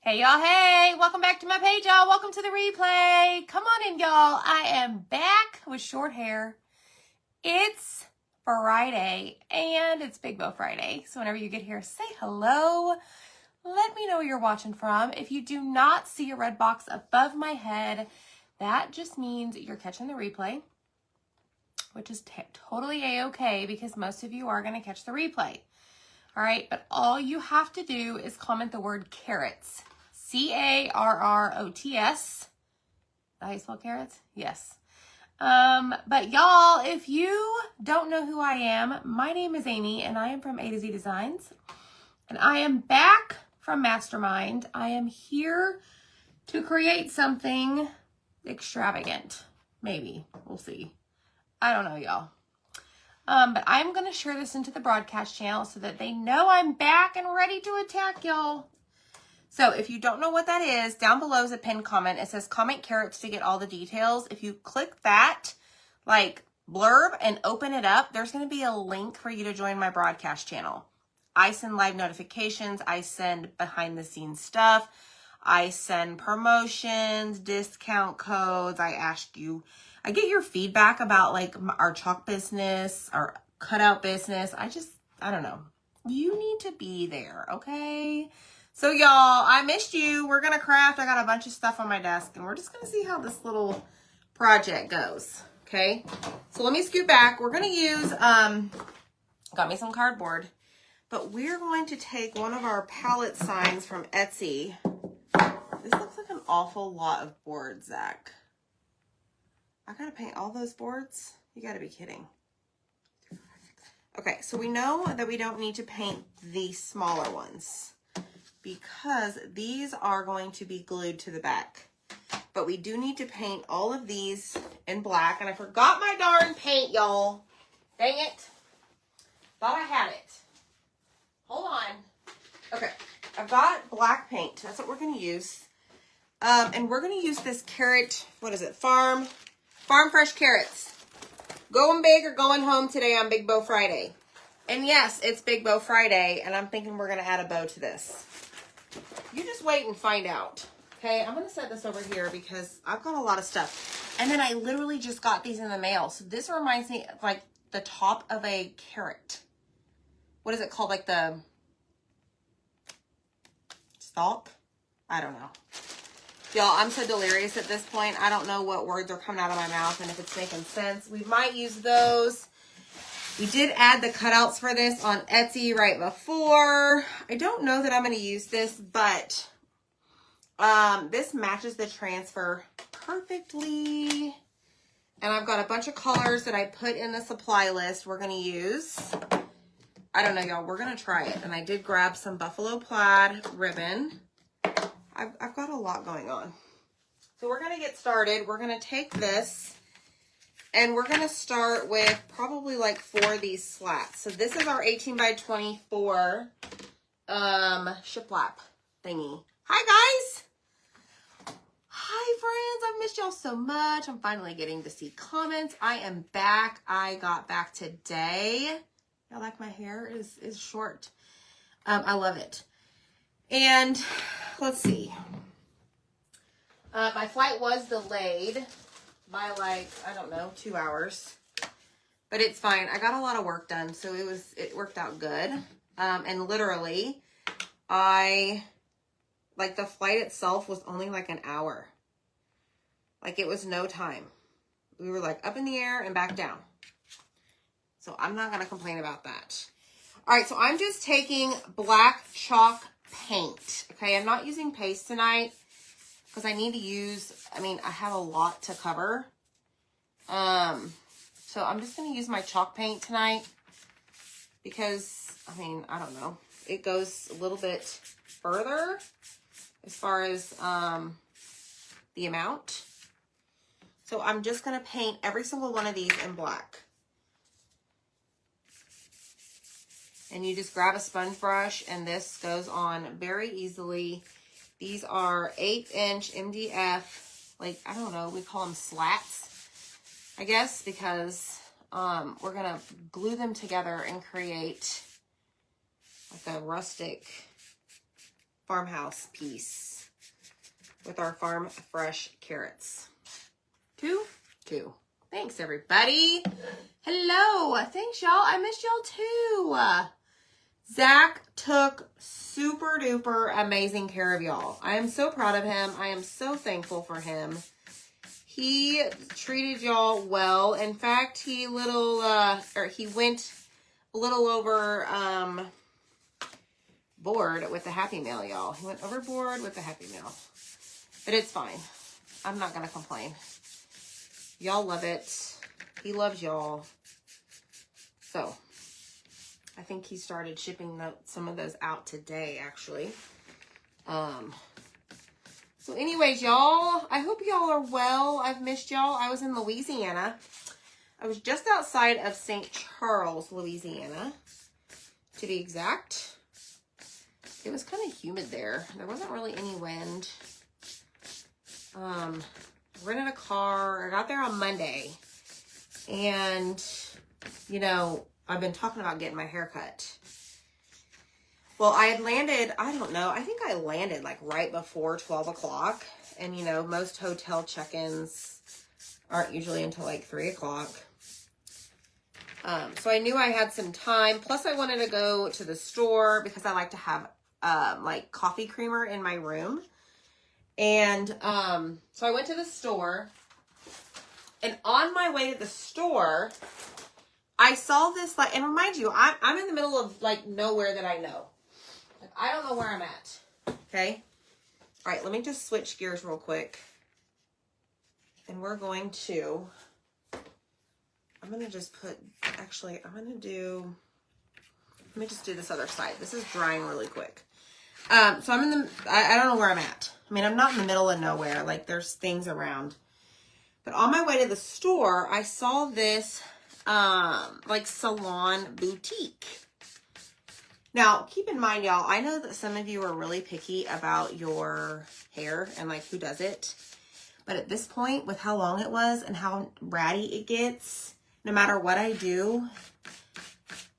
Hey y'all, hey, welcome back to my page, y'all. Welcome to the replay. Come on in, y'all. I am back with short hair. It's Friday and it's Big Bow Friday. So whenever you get here, say hello. Let me know where you're watching from. If you do not see a red box above my head, that just means you're catching the replay, which is totally a-okay because most of you are going to catch the replay. All right, but all you have to do is comment the word carrots. C-A-R-R-O-T-S. How you spell carrots? Yes. But y'all, if you don't know who I am, my name is Amy and I am from A to Z Designs. And I am back from Mastermind. I am here to create something extravagant. Maybe. We'll see. I don't know, y'all. But I'm going to share this into the broadcast channel so that they know I'm back and ready to attack y'all. So if you don't know what that is, down below is a pinned comment. It says comment carrots to get all the details. If you click that like blurb and open it up, there's going to be a link for you to join my broadcast channel. I send live notifications. I send behind the scenes stuff. I send promotions, discount codes. I get your feedback about like our chalk business, our cutout business. I don't know. You need to be there, okay? So y'all, I missed you. We're going to craft. I got a bunch of stuff on my desk and we're just going to see how this little project goes, okay? So let me scoot back. We're going to use, got me some cardboard, but we're going to take one of our palette signs from Etsy. This looks like an awful lot of boards, Zach. I got to paint all those boards? You got to be kidding. Okay, so we know that we don't need to paint the smaller ones, because these are going to be glued to the back. But we do need to paint all of these in black. And I forgot my darn paint, y'all. Dang it. Thought I had it. Hold on. Okay, I've got black paint. That's what we're going to use. And we're going to use this carrot, what is it? Farm Fresh carrots. Going big or going home today on Big Bow Friday. And yes, it's Big Bow Friday. And I'm thinking we're going to add a bow to this. You just wait and find out. Okay, I'm going to set this over here because I've got a lot of stuff. And then I literally just got these in the mail. So this reminds me of like the top of a carrot. What is it called? Like the stalk? I don't know. Y'all, I'm so delirious at this point. I don't know what words are coming out of my mouth and if it's making sense. We might use those. We did add the cutouts for this on Etsy right before. I don't know that I'm going to use this, but this matches the transfer perfectly. And I've got a bunch of colors that I put in the supply list we're going to use. I don't know, y'all. We're going to try it. And I did grab some buffalo plaid ribbon. I've got a lot going on. So we're going to get started. We're going to take this. And we're going to start with probably like 4 of these slats. So this is our 18 by 24 shiplap thingy. Hi, guys. Hi, friends. I've missed y'all so much. I'm finally getting to see comments. I am back. I got back today. I like my hair is short. I love it. And let's see. My flight was delayed by like, I don't know, 2 hours, but it's fine. I got a lot of work done, so it worked out good. And literally the flight itself was only like an hour. Like it was no time. We were like up in the air and back down. So I'm not going to complain about that. All right. So I'm just taking black chalk paint. Okay. I'm not using paste tonight, because I need to use, I have a lot to cover. So I'm just going to use my chalk paint tonight because, I don't know. It goes a little bit further as far as the amount. So I'm just going to paint every single one of these in black. And you just grab a sponge brush and this goes on very easily. These are 8-inch MDF, like, I don't know, we call them slats, I guess, because we're going to glue them together and create like a rustic farmhouse piece with our farm fresh carrots. 2? 2. Thanks, everybody. Hello. Thanks, y'all. I missed y'all, too. Zach took super duper amazing care of y'all. I am so proud of him. I am so thankful for him. He treated y'all well. In fact, he went a little over board with the Happy Meal, y'all. He went overboard with the Happy Meal. But it's fine. I'm not going to complain. Y'all love it. He loves y'all. So, I think he started shipping some of those out today, actually. So anyways, y'all, I hope y'all are well. I've missed y'all. I was in Louisiana. I was just outside of St. Charles, Louisiana, to be exact. It was kind of humid there. There wasn't really any wind. Rented a car. I got there on Monday. And, you know, I've been talking about getting my hair cut. Well, I had landed, I don't know, I think I landed like right before 12 o'clock. And, you know, most hotel check-ins aren't usually until like 3 o'clock. So I knew I had some time. Plus, I wanted to go to the store because I like to have like coffee creamer in my room. And so I went to the store. And on my way to the store, I saw this, like, and remind you, I'm in the middle of, like, nowhere that I know. Like, I don't know where I'm at, okay? All right, let me just switch gears real quick. And we're going to, I'm going to just put, actually, let me just do this other side. This is drying really quick. So I'm in the, I don't know where I'm at. I mean, I'm not in the middle of nowhere. Like, there's things around. But on my way to the store, I saw this, like, salon boutique. Now, keep in mind, y'all, I know that some of you are really picky about your hair and, like, who does it. But at this point, with how long it was and how ratty it gets, no matter what I do,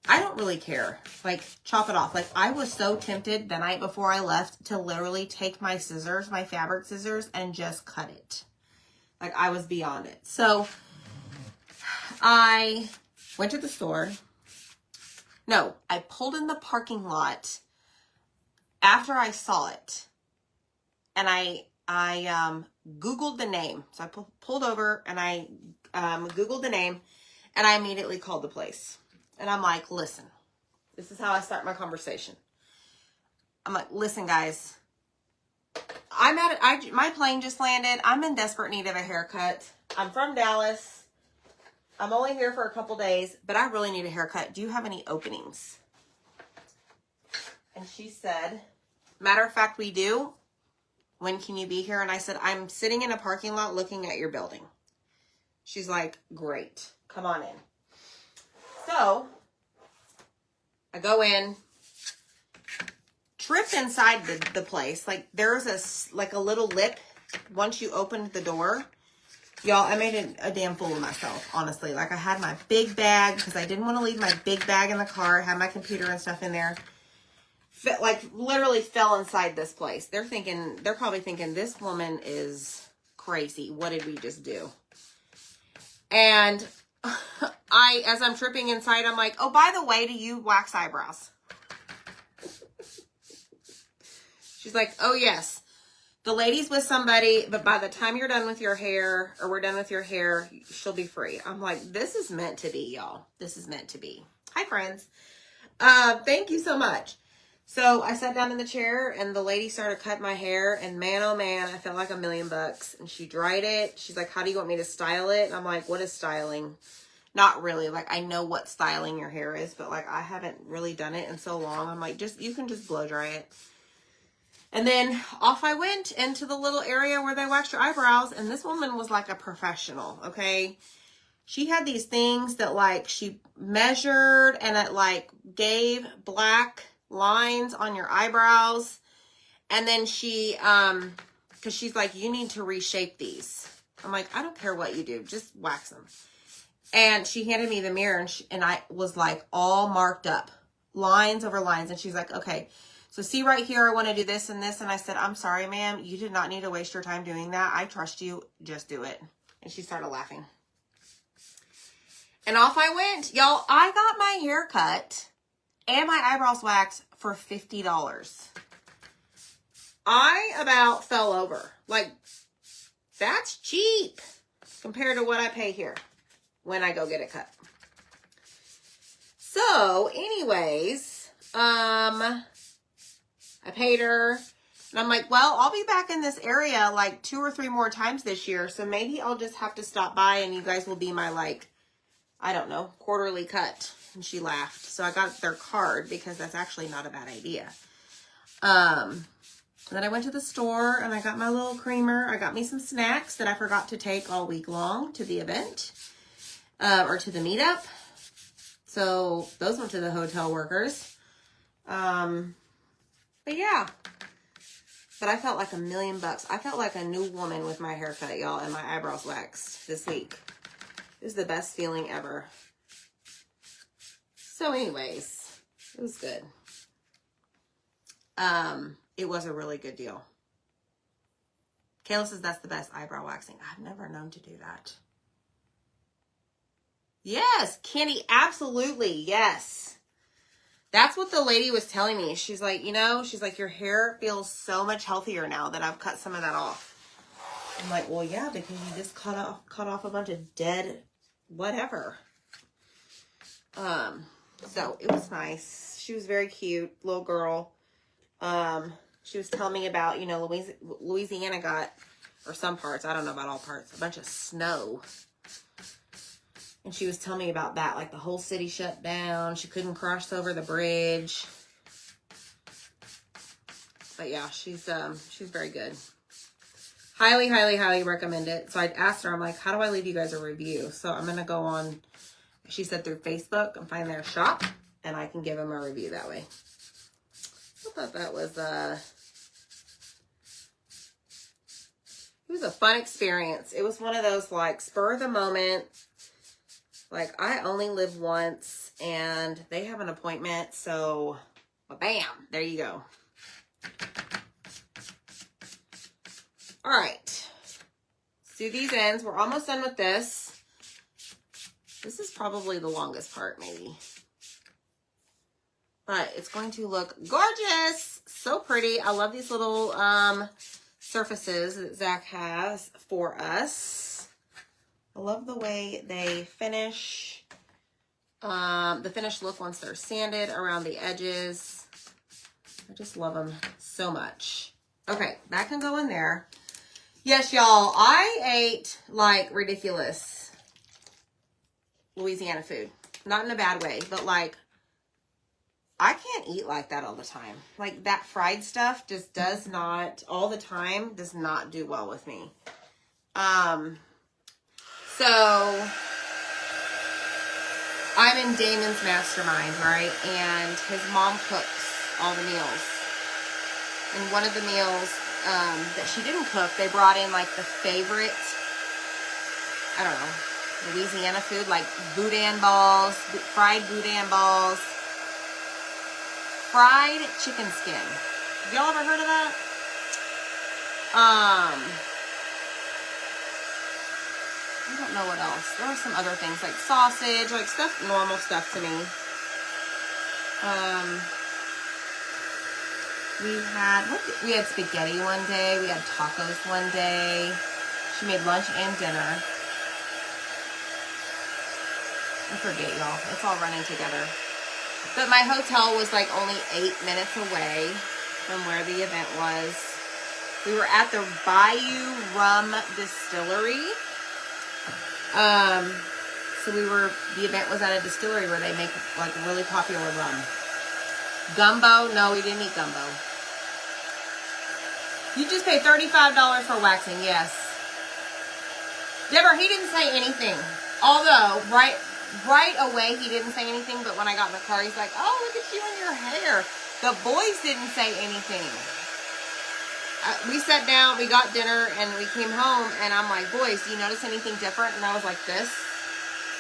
I don't really care. Like, chop it off. Like, I was so tempted the night before I left to literally take my scissors, my fabric scissors, and just cut it. Like, I was beyond it. So, I went to the store. No, I pulled in the parking lot after I saw it. And I Googled the name. So I pulled over and I Googled the name. And I immediately called the place. And I'm like, listen. This is how I start my conversation. I'm like, listen, guys. My plane just landed. I'm in desperate need of a haircut. I'm from Dallas. I'm only here for a couple days, but I really need a haircut. Do you have any openings? And she said, matter of fact, we do. When can you be here? And I said, I'm sitting in a parking lot looking at your building. She's like, great. Come on in. So, I go in. Tripped inside the place. Like, there's a little lip once you opened the door. Y'all, I made a damn fool of myself, honestly. Like, I had my big bag because I didn't want to leave my big bag in the car. I had my computer and stuff in there. Like, literally fell inside this place. They're probably thinking, this woman is crazy. What did we just do? And as I'm tripping inside, I'm like, oh, by the way, do you wax eyebrows? She's like, oh, yes. The lady's with somebody, but by the time you're done with your hair, or we're done with your hair, she'll be free. I'm like, this is meant to be, y'all. This is meant to be. Hi, friends. Thank you so much. So I sat down in the chair, and the lady started cutting my hair, and man, oh man, I felt like $1,000,000. And she dried it. She's like, how do you want me to style it? And I'm like, what is styling? Not really. Like, I know what styling your hair is, but like, I haven't really done it in so long. I'm like, you can just blow dry it. And then off I went into the little area where they wax your eyebrows. And this woman was like a professional, okay? She had these things that like she measured and it like gave black lines on your eyebrows. And then she, because she's like, you need to reshape these. I'm like, I don't care what you do. Just wax them. And she handed me the mirror and I was like all marked up. Lines over lines. And she's like, okay. So see right here, I want to do this and this. And I said, I'm sorry, ma'am. You did not need to waste your time doing that. I trust you. Just do it. And she started laughing. And off I went. Y'all, I got my hair cut and my eyebrows waxed for $50. I about fell over. Like, that's cheap compared to what I pay here when I go get it cut. So, anyways, I paid her, and I'm like, well, I'll be back in this area like 2 or 3 more times this year, so maybe I'll just have to stop by and you guys will be my, like, I don't know, quarterly cut. And she laughed. So I got their card because that's actually not a bad idea. Then I went to the store and I got my little creamer. I got me some snacks that I forgot to take all week long to the event or to the meetup. So those went to the hotel workers. But yeah. But I felt like $1,000,000. I felt like a new woman with my haircut, y'all, and my eyebrows waxed this week. It was the best feeling ever. So anyways, it was good. It was a really good deal. Kayla says that's the best eyebrow waxing. I've never known to do that. Yes, Kenny, absolutely, yes. That's what the lady was telling me. She's like, you know, she's like, your hair feels so much healthier now that I've cut some of that off. I'm like, well, yeah, because you just cut off a bunch of dead whatever. So it was nice. She was very cute, little girl. She was telling me about, you know, Louisiana got, or some parts, I don't know about all parts, a bunch of snow. And she was telling me about that, like the whole city shut down. She couldn't cross over the bridge. But yeah, she's very good. Highly, highly, highly recommend it. So I asked her, I'm like, how do I leave you guys a review? So I'm going to go on, she said, through Facebook and find their shop, and I can give them a review that way. I thought that was, it was a fun experience. It was one of those, like, spur of the moment. Like, I only live once, and they have an appointment, so, bam, there you go. All right. Let's do these ends. We're almost done with this. This is probably the longest part, maybe. But it's going to look gorgeous. So pretty. I love these little surfaces that Zach has for us. I love the way they finish. The finished look once they're sanded around the edges. I just love them so much. Okay, that can go in there. Yes, y'all, I ate like ridiculous Louisiana food. Not in a bad way, but like, I can't eat like that all the time. Like, that fried stuff just does not, all the time, does not do well with me. So, I'm in Damon's mastermind, right? And his mom cooks all the meals. And one of the meals that she didn't cook, they brought in like the favorite, I don't know, Louisiana food, like boudin balls, fried boudin balls, fried chicken skin. Have y'all ever heard of that? I don't know what else. There were some other things like sausage, like stuff, normal stuff to me. We had spaghetti one day. We had tacos one day. She made lunch and dinner. I forget, y'all. It's all running together. But my hotel was like only 8 minutes away from where the event was. We were at the Bayou Rum Distillery. So the event was at a distillery where they make like really popular rum. Gumbo? No, we didn't eat gumbo. You just paid $35 for waxing, yes. Deborah, he didn't say anything. Although, right away, he didn't say anything, but when I got in the car, he's like, oh, look at you and your hair. The boys didn't say anything. We sat down, we got dinner, and we came home, and I'm like, boys, do you notice anything different? And I was like this.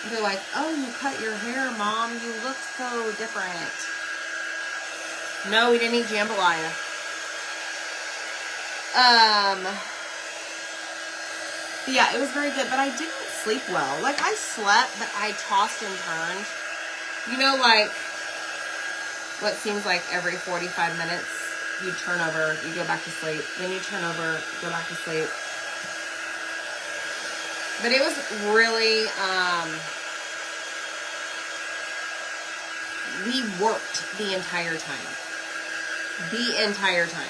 And they're like, oh, you cut your hair, Mom. You look so different. No, we didn't eat jambalaya. Yeah, it was very good, but I didn't sleep well. Like, I slept, but I tossed and turned. You know, like, what seems like every 45 minutes, you turn over, you go back to sleep. Then you turn over, go back to sleep. But it was really, we worked the entire time. The entire time.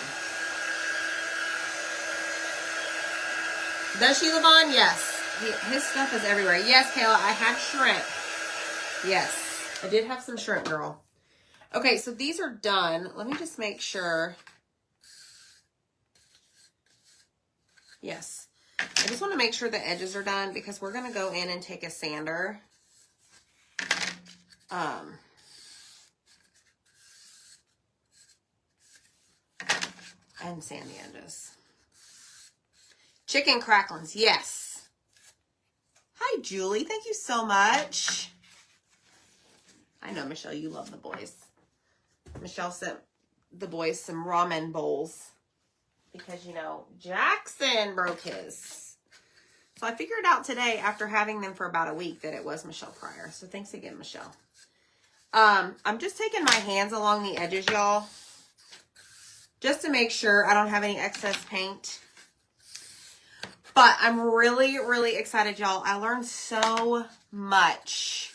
Does she live on? Yes. His stuff is everywhere. Yes, Kayla, I had shrimp. Yes, I did have some shrimp, girl. Okay, so these are done. Let me just make sure. Yes. I just want to make sure the edges are done because we're going to go in and take a sander. And sand the edges. Chicken cracklings, yes. Hi, Julie. Thank you so much. I know, Michelle, you love the boys. Michelle sent the boys some ramen bowls because, you know, Jackson broke his. So I figured out today after having them for about a week that it was Michelle Pryor. So thanks again, Michelle. I'm just taking my hands along the edges, y'all, just to make sure I don't have any excess paint. But I'm really, really excited, y'all. I learned so much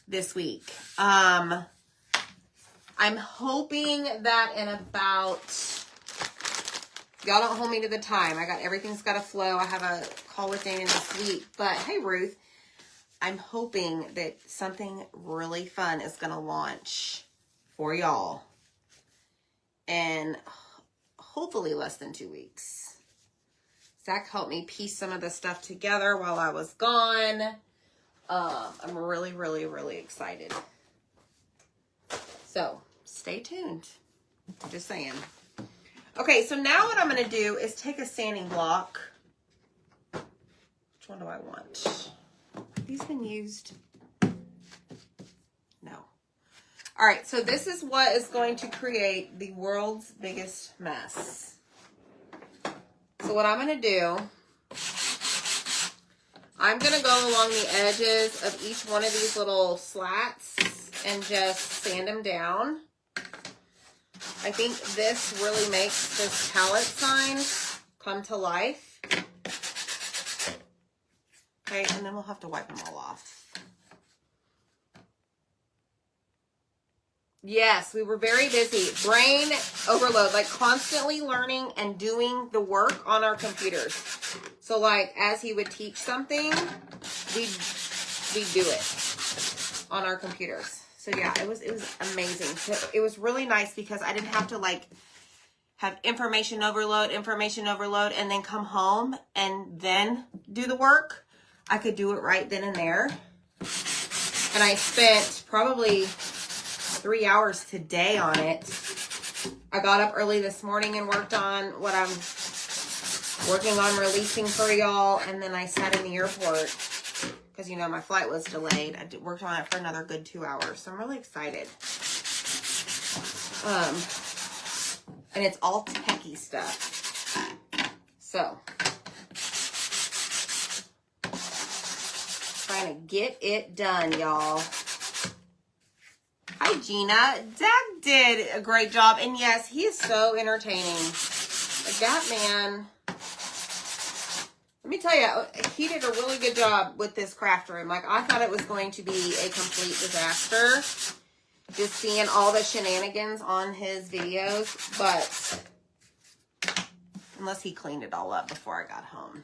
this week. I'm hoping that in about, y'all don't hold me to the time. I got, everything's got to flow. I have a call with Dana this week. But hey, Ruth, I'm hoping that something really fun is going to launch for y'all. And hopefully less than 2 weeks. Zach helped me piece some of the stuff together while I was gone. I'm really, really, really excited. So, stay tuned. Just saying. Okay, so now what I'm going to do is take a sanding block. Which one do I want? Have these been used? No. All right, so this is what is going to create the world's biggest mess. So what I'm going to do, I'm going to go along the edges of each one of these little slats and just sand them down. I think this really makes this palette sign come to life. Okay, and then we'll have to wipe them all off. Yes, we were very busy. Brain overload, like constantly learning and doing the work on our computers. So like as he would teach something, we'd do it on our computers. So yeah, it was amazing. So it was really nice because I didn't have to like have information overload, and then come home and then do the work. I could do it right then and there. And I spent probably 3 hours today on it. I got up early this morning and worked on what I'm working on releasing for y'all, and then I sat in the airport because, you know, my flight was delayed. I worked on it for another good 2 hours, so I'm really excited. And it's all techie stuff. So, trying to get it done, y'all. Hi, Gina. Zach did a great job. And yes, he is so entertaining. Like that man, let me tell you, he did a really good job with this craft room. Like, I thought it was going to be a complete disaster. Just seeing all the shenanigans on his videos. But, unless he cleaned it all up before I got home.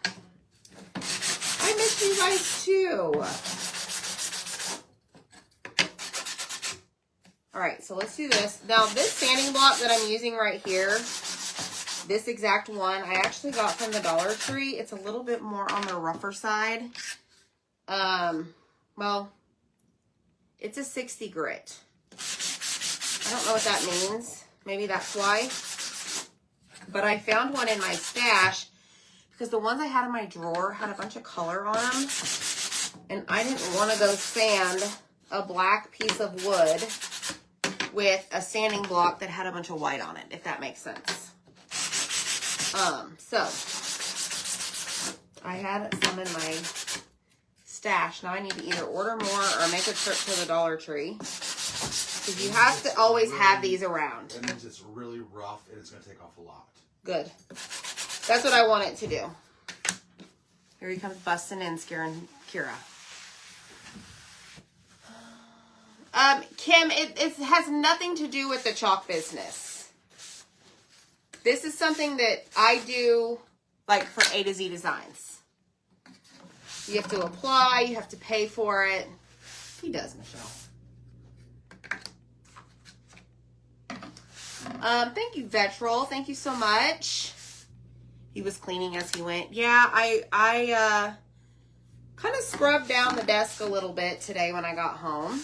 I miss you guys too. All right, so let's do this. Now, this sanding block that I'm using right here, this exact one, I actually got from the Dollar Tree. It's a little bit more on the rougher side. Well, it's a 60 grit. I don't know what that means. Maybe that's why. But I found one in my stash because the ones I had in my drawer had a bunch of color on them. And I didn't want to go sand a black piece of wood with a sanding block that had a bunch of white on it, if that makes sense. So I had some in my stash. Now I need to either order more or make a trip to the Dollar Tree. Because you have to always have these around. That means it's really rough and it's going to take off a lot. Good. That's what I want it to do. Here he comes busting in, scaring Kira. Kim, it has nothing to do with the chalk business. This is something that I do, like, for A to Z Designs. You have to apply. You have to pay for it. He does, Michelle. Thank you, Vetrol. Thank you so much. He was cleaning as he went. Yeah, I kind of scrubbed down the desk a little bit today when I got home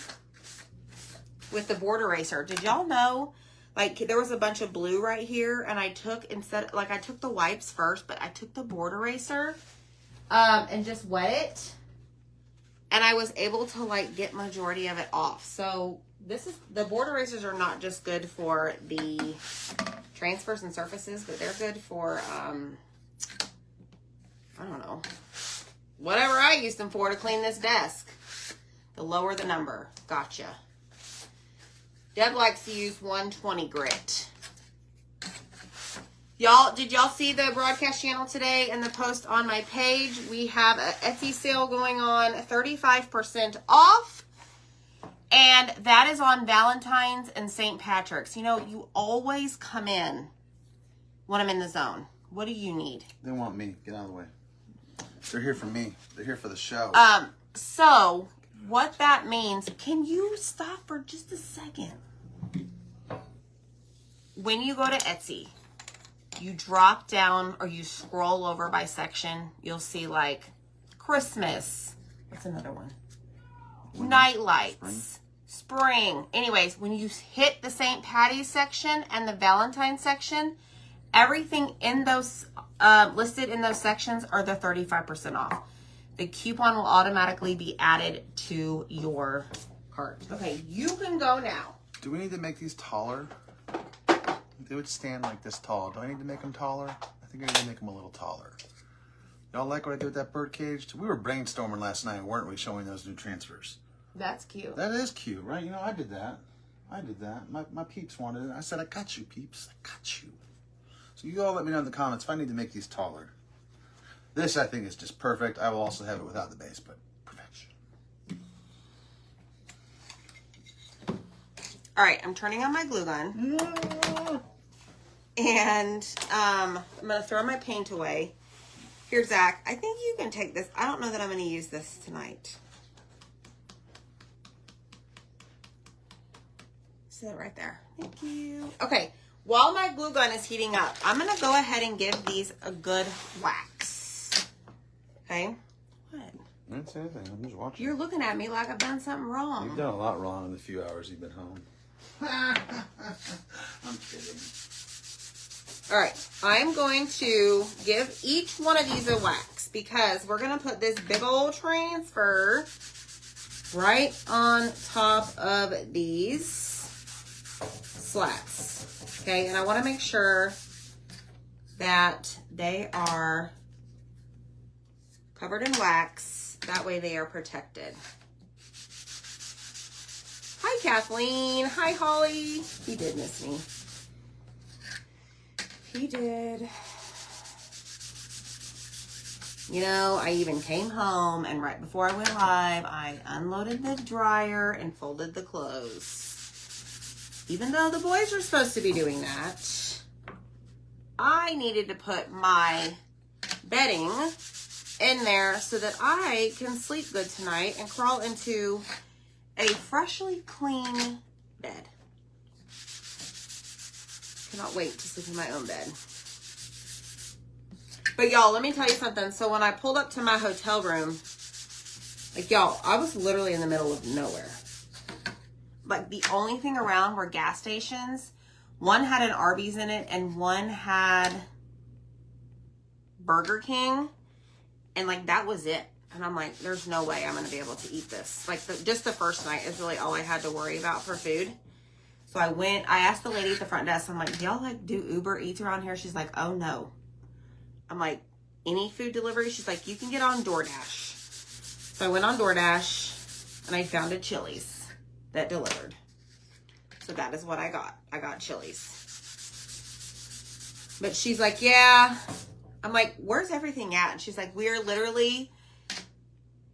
with the board eraser. Did y'all know, like, there was a bunch of blue right here, and I took, I took the wipes first, but I took the board eraser and just wet it, and I was able to, like, get majority of it off. So the board erasers are not just good for the transfers and surfaces, but they're good for, I don't know, whatever I use them for to clean this desk. The lower the number. Gotcha. Deb likes to use 120 grit. Y'all, did y'all see the broadcast channel today and the post on my page? We have an Etsy sale going on, 35% off. And that is on Valentine's and St. Patrick's. You know, you always come in when I'm in the zone. What do you need? They want me. Get out of the way. They're here for me. They're here for the show. So what that means, can you stop for just a second? When you go to Etsy, you drop down or you scroll over by section, you'll see like Christmas. What's another one? Night lights, spring. Anyways, when you hit the St. Patty's section and the Valentine's section, everything in those listed in those sections are the 35% off. The coupon will automatically be added to your cart. Okay, you can go now. Do we need to make these taller? They would stand like this tall. Do I need to make them taller? I think I need to make them a little taller. Y'all like what I did with that bird cage? We were brainstorming last night, weren't we, showing those new transfers? That's cute. That is cute, right? You know, I did that. My peeps wanted it. I said, I got you, peeps. I got you. So you all let me know in the comments if I need to make these taller. This, I think, is just perfect. I will also have it without the base, but perfection. All right, I'm turning on my glue gun. Yeah. And I'm going to throw my paint away. Here, Zach, I think you can take this. I don't know that I'm going to use this tonight. See that right there. Thank you. Okay, while my glue gun is heating up, I'm going to go ahead and give these a good wax. Okay? What? I didn't say anything. I'm just watching. You're looking at me like I've done something wrong. You've done a lot wrong in the few hours you've been home. I'm kidding. All right, I'm going to give each one of these a wax because we're going to put this big old transfer right on top of these slats. Okay, and I want to make sure that they are covered in wax. That way they are protected. Hi, Kathleen. Hi, Holly. He did miss me. He did. You know, I even came home and right before I went live, I unloaded the dryer and folded the clothes. Even though the boys were supposed to be doing that, I needed to put my bedding in there so that I can sleep good tonight and crawl into a freshly clean bed. Cannot wait to sleep in my own bed. But y'all, let me tell you something. So when I pulled up to my hotel room, like y'all, I was literally in the middle of nowhere. Like the only thing around were gas stations. One had an Arby's in it and one had Burger King. And like that was it. And I'm like, there's no way I'm going to be able to eat this. Like just the first night is really all I had to worry about for food. So I asked the lady at the front desk, I'm like, do y'all like do Uber Eats around here? She's like, oh no. I'm like, any food delivery? She's like, you can get on DoorDash. So I went on DoorDash and I found a Chili's that delivered. So that is what I got. I got Chili's. But she's like, yeah. I'm like, where's everything at? And she's like, we're literally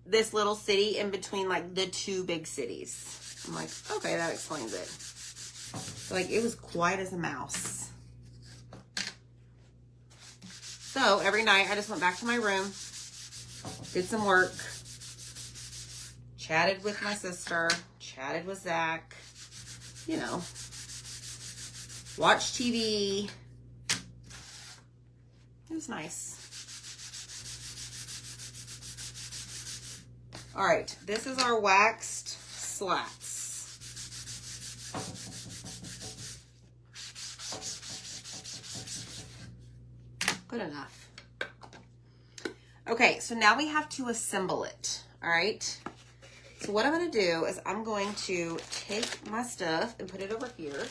this little city in between like the two big cities. I'm like, okay, that explains it. So, like, it was quiet as a mouse. So every night I just went back to my room, did some work, chatted with my sister, chatted with Zach, you know, watched TV. It was nice. All right, this is our waxed slats. Good enough. Okay, so now we have to assemble it. All right. So what I'm going to do is I'm going to take my stuff and put it over here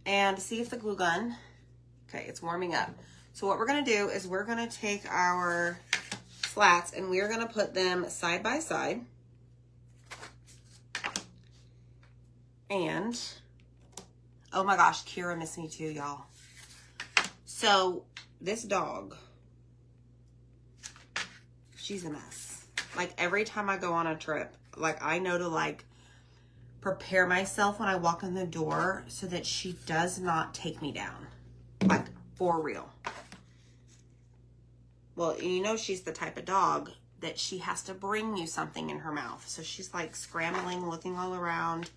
and see if the glue gun, okay, it's warming up. So what we're going to do is we're going to take our slats and we're going to put them side by side. And, oh my gosh, Kira missed me too, y'all. So this dog, she's a mess. Like every time I go on a trip, like I know to like prepare myself when I walk in the door so that she does not take me down. Like for real. Well, you know, she's the type of dog that she has to bring you something in her mouth. So she's like scrambling, looking all around.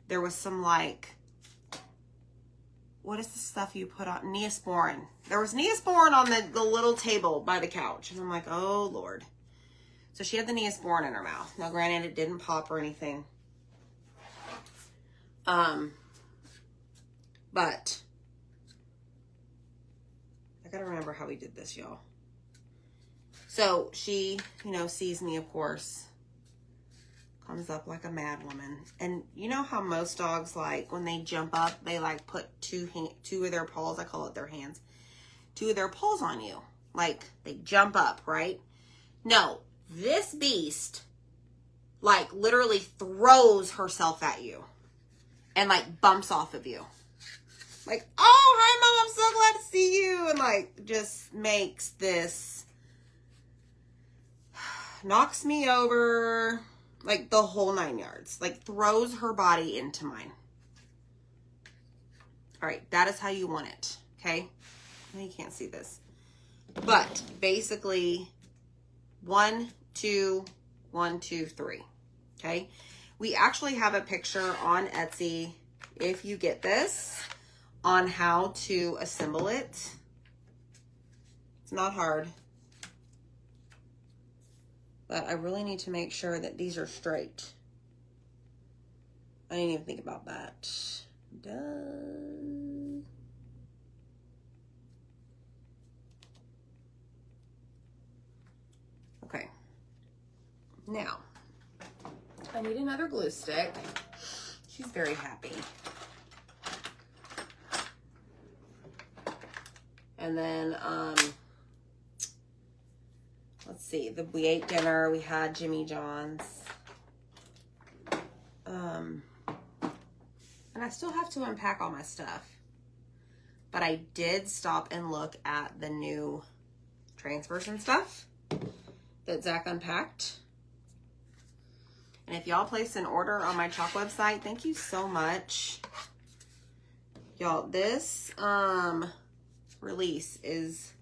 There was some like, what is the stuff you put on? Neosporin. There was Neosporin on the little table by the couch. And I'm like, oh, Lord. So she had the Neosporin in her mouth. Now, granted, it didn't pop or anything. But I got to remember how we did this, y'all. So she, you know, sees me, of course. Comes up like a mad woman. And you know how most dogs, like, when they jump up, they, like, put two of their paws, I call it their hands, two of their paws on you. Like, they jump up, right? No, this beast, like, literally throws herself at you. And, like, bumps off of you. Like, oh, hi, Mom, I'm so glad to see you. And, like, just makes this, knocks me over, like the whole 9 yards, like throws her body into mine. All right, that is how you want it, okay? You can't see this. But basically, 1, 2, 1, 2, 3, okay? We actually have a picture on Etsy, if you get this, on how to assemble it. It's not hard. But I really need to make sure that these are straight. I didn't even think about that. Done. Okay. Now, I need another glue stick. She's very happy. And then, let's see, we ate dinner, we had Jimmy John's. And I still have to unpack all my stuff. But I did stop and look at the new transfers and stuff that Zach unpacked. And if y'all place an order on my chalk website, thank you so much. Y'all, this release is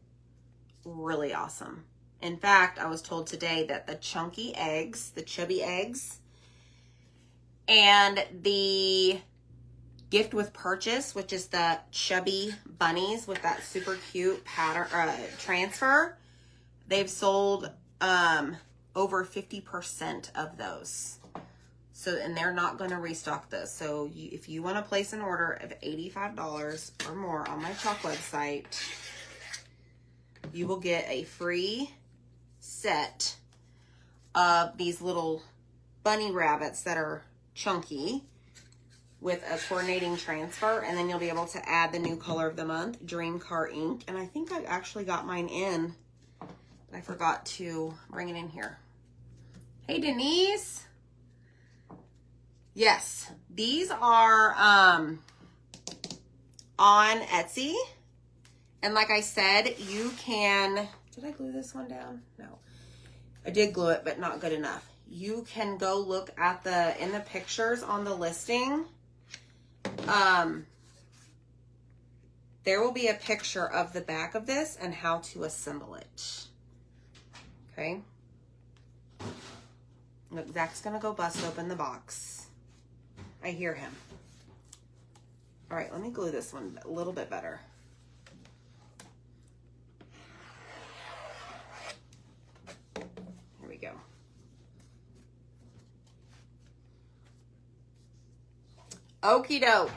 really awesome. In fact, I was told today that the chunky eggs, the chubby eggs, and the gift with purchase, which is the chubby bunnies with that super cute pattern transfer, they've sold over 50% of those. So, and they're not going to restock those. So if you want to place an order of $85 or more on my chalk website, you will get a free set of these little bunny rabbits that are chunky with a coordinating transfer, and then you'll be able to add the new color of the month, Dream Car ink. And I think I actually got mine in, but I forgot to bring it in here. Hey, Denise. Yes, these are on Etsy. And like I said, you can, did I glue this one down? No. I did glue it, but not good enough. You can go look at in the pictures on the listing. There will be a picture of the back of this and how to assemble it. Okay. Look, Zach's gonna go bust open the box. I hear him. All right, let me glue this one a little bit better. Here we go. Okie doke.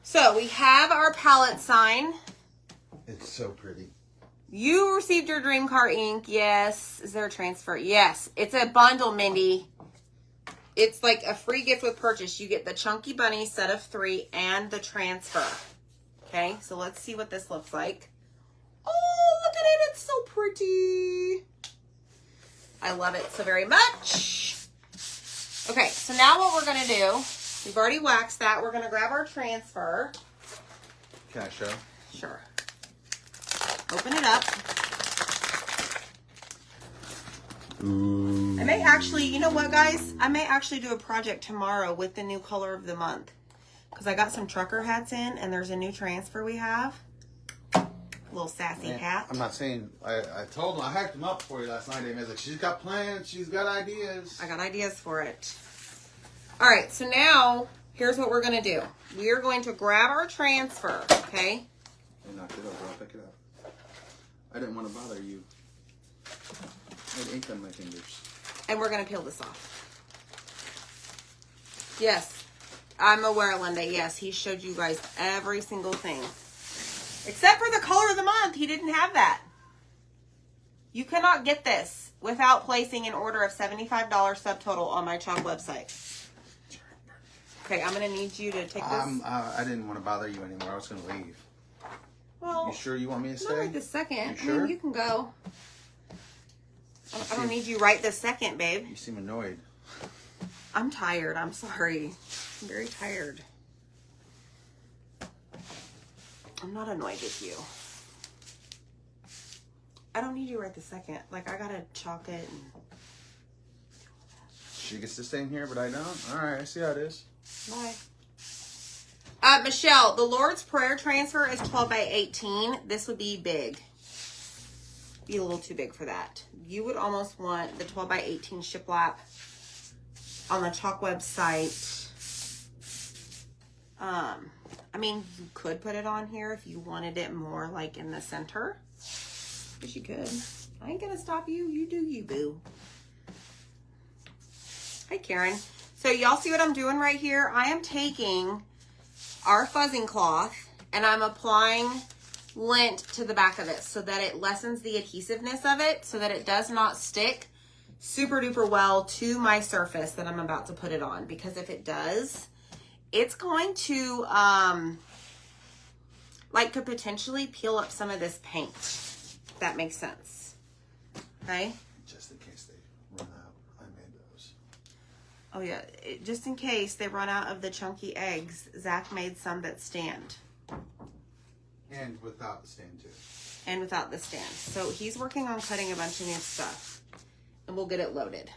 So we have our palette sign. It's so pretty. You received your Dream Car ink. Yes. Is there a transfer? Yes. It's a bundle, Mindy. It's like a free gift with purchase. You get the Chunky Bunny set of 3 and the transfer. Okay, so let's see what this looks like. Oh, look at it. It's so pretty. I love it so very much. Okay, so now what we're going to do, we've already waxed that. We're going to grab our transfer. Can I show? Sure. Open it up. Ooh. I may actually, you know what, guys? I may actually do a project tomorrow with the new color of the month. Because I got some trucker hats in, and there's a new transfer we have. Little sassy hat. I'm not saying, I told him, I hyped him up for you last night. I was like, she's got plans, she's got ideas. I got ideas for it. All right, so now, here's what we're going to do. We are going to grab our transfer, okay? I knocked it over, I'll pick it up. I didn't want to bother you. I had ink on my fingers. And we're going to peel this off. Yes, I'm aware, Linda. Yes, he showed you guys every single thing. Except for the color of the month. He didn't have that. You cannot get this without placing an order of $75 subtotal on my Chalk website. Okay, I'm going to need you to take this. I didn't want to bother you anymore. I was going to leave. Well, You sure you want me to stay? not right this second. You sure? I mean, you can go. I don't need you right this second, babe. You seem annoyed. I'm tired. I'm sorry. I'm very tired. I'm not annoyed with you. I don't need you right this second. Like, I gotta chalk it. And... She gets to stay in here, but I don't? Alright, I see how it is. Bye. Michelle, the Lord's Prayer transfer is 12 by 18. This would be big. Be a little too big for that. You would almost want the 12 by 18 shiplap on the Chalk website. I mean, you could put it on here if you wanted it more like in the center. Yes, you could. I ain't gonna stop you. You do you, boo. Hi, Karen. So y'all see what I'm doing right here? I am taking our fuzzing cloth and I'm applying lint to the back of it so that it lessens the adhesiveness of it so that it does not stick super duper well to my surface that I'm about to put it on. Because if it does, it's going to like could potentially peel up some of this paint. If that makes sense. Okay? Just in case they run out, I made those. Oh yeah, just in case they run out of the chunky eggs, Zach made some that stand. And without the stand too. And without the stand. So he's working on cutting a bunch of new stuff. And we'll get it loaded.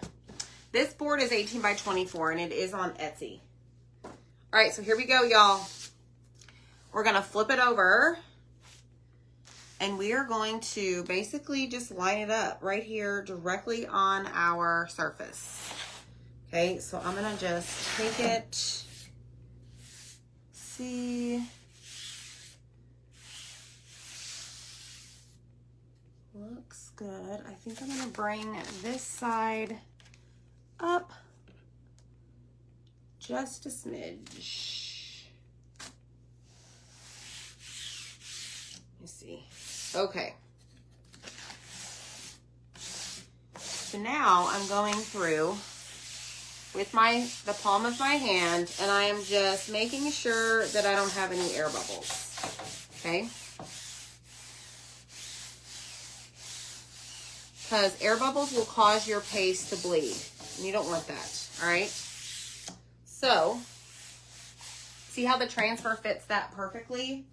This board is 18 by 24 and it is on Etsy. All right, so here we go, y'all. We're gonna flip it over. And we are going to basically just line it up right here directly on our surface. Okay, so I'm gonna just take it. See. Looks good. I think I'm gonna bring this side up just a smidge. You see. Okay. So now I'm going through with the palm of my hand, and I am just making sure that I don't have any air bubbles, okay? Because air bubbles will cause your paste to bleed, and you don't want that, all right? So, see how the transfer fits that perfectly?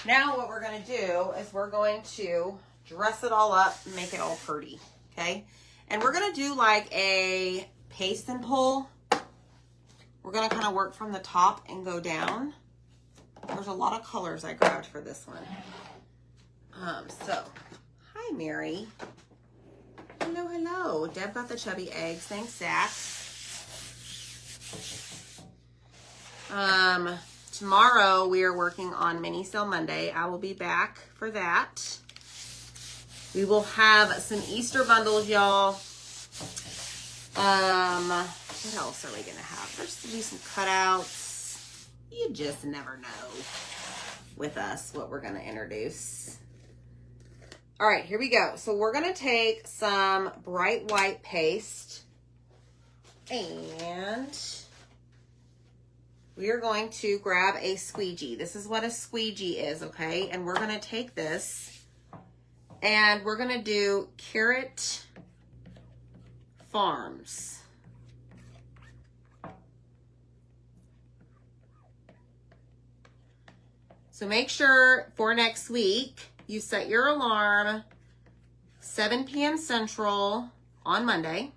Now what we're going to do is we're going to dress it all up and make it all pretty, okay? And we're going to do like a paste and pull. We're going to kind of work from the top and go down. There's a lot of colors I grabbed for this one. So, hi, Mary. Hello, hello. Deb got the chubby eggs. Thanks, Zach. Tomorrow we are working on Mini Sale Monday. I will be back for that. We will have some Easter bundles, y'all. What else are we gonna have? There's to be some cutouts. You just never know with us what we're gonna introduce. All right, here we go. So we're gonna take some bright white paste and we are going to grab a squeegee. This is what a squeegee is, okay? And we're gonna take this and we're gonna do Carrot Farms. So make sure for next week, you set your alarm 7 p.m. Central on Monday.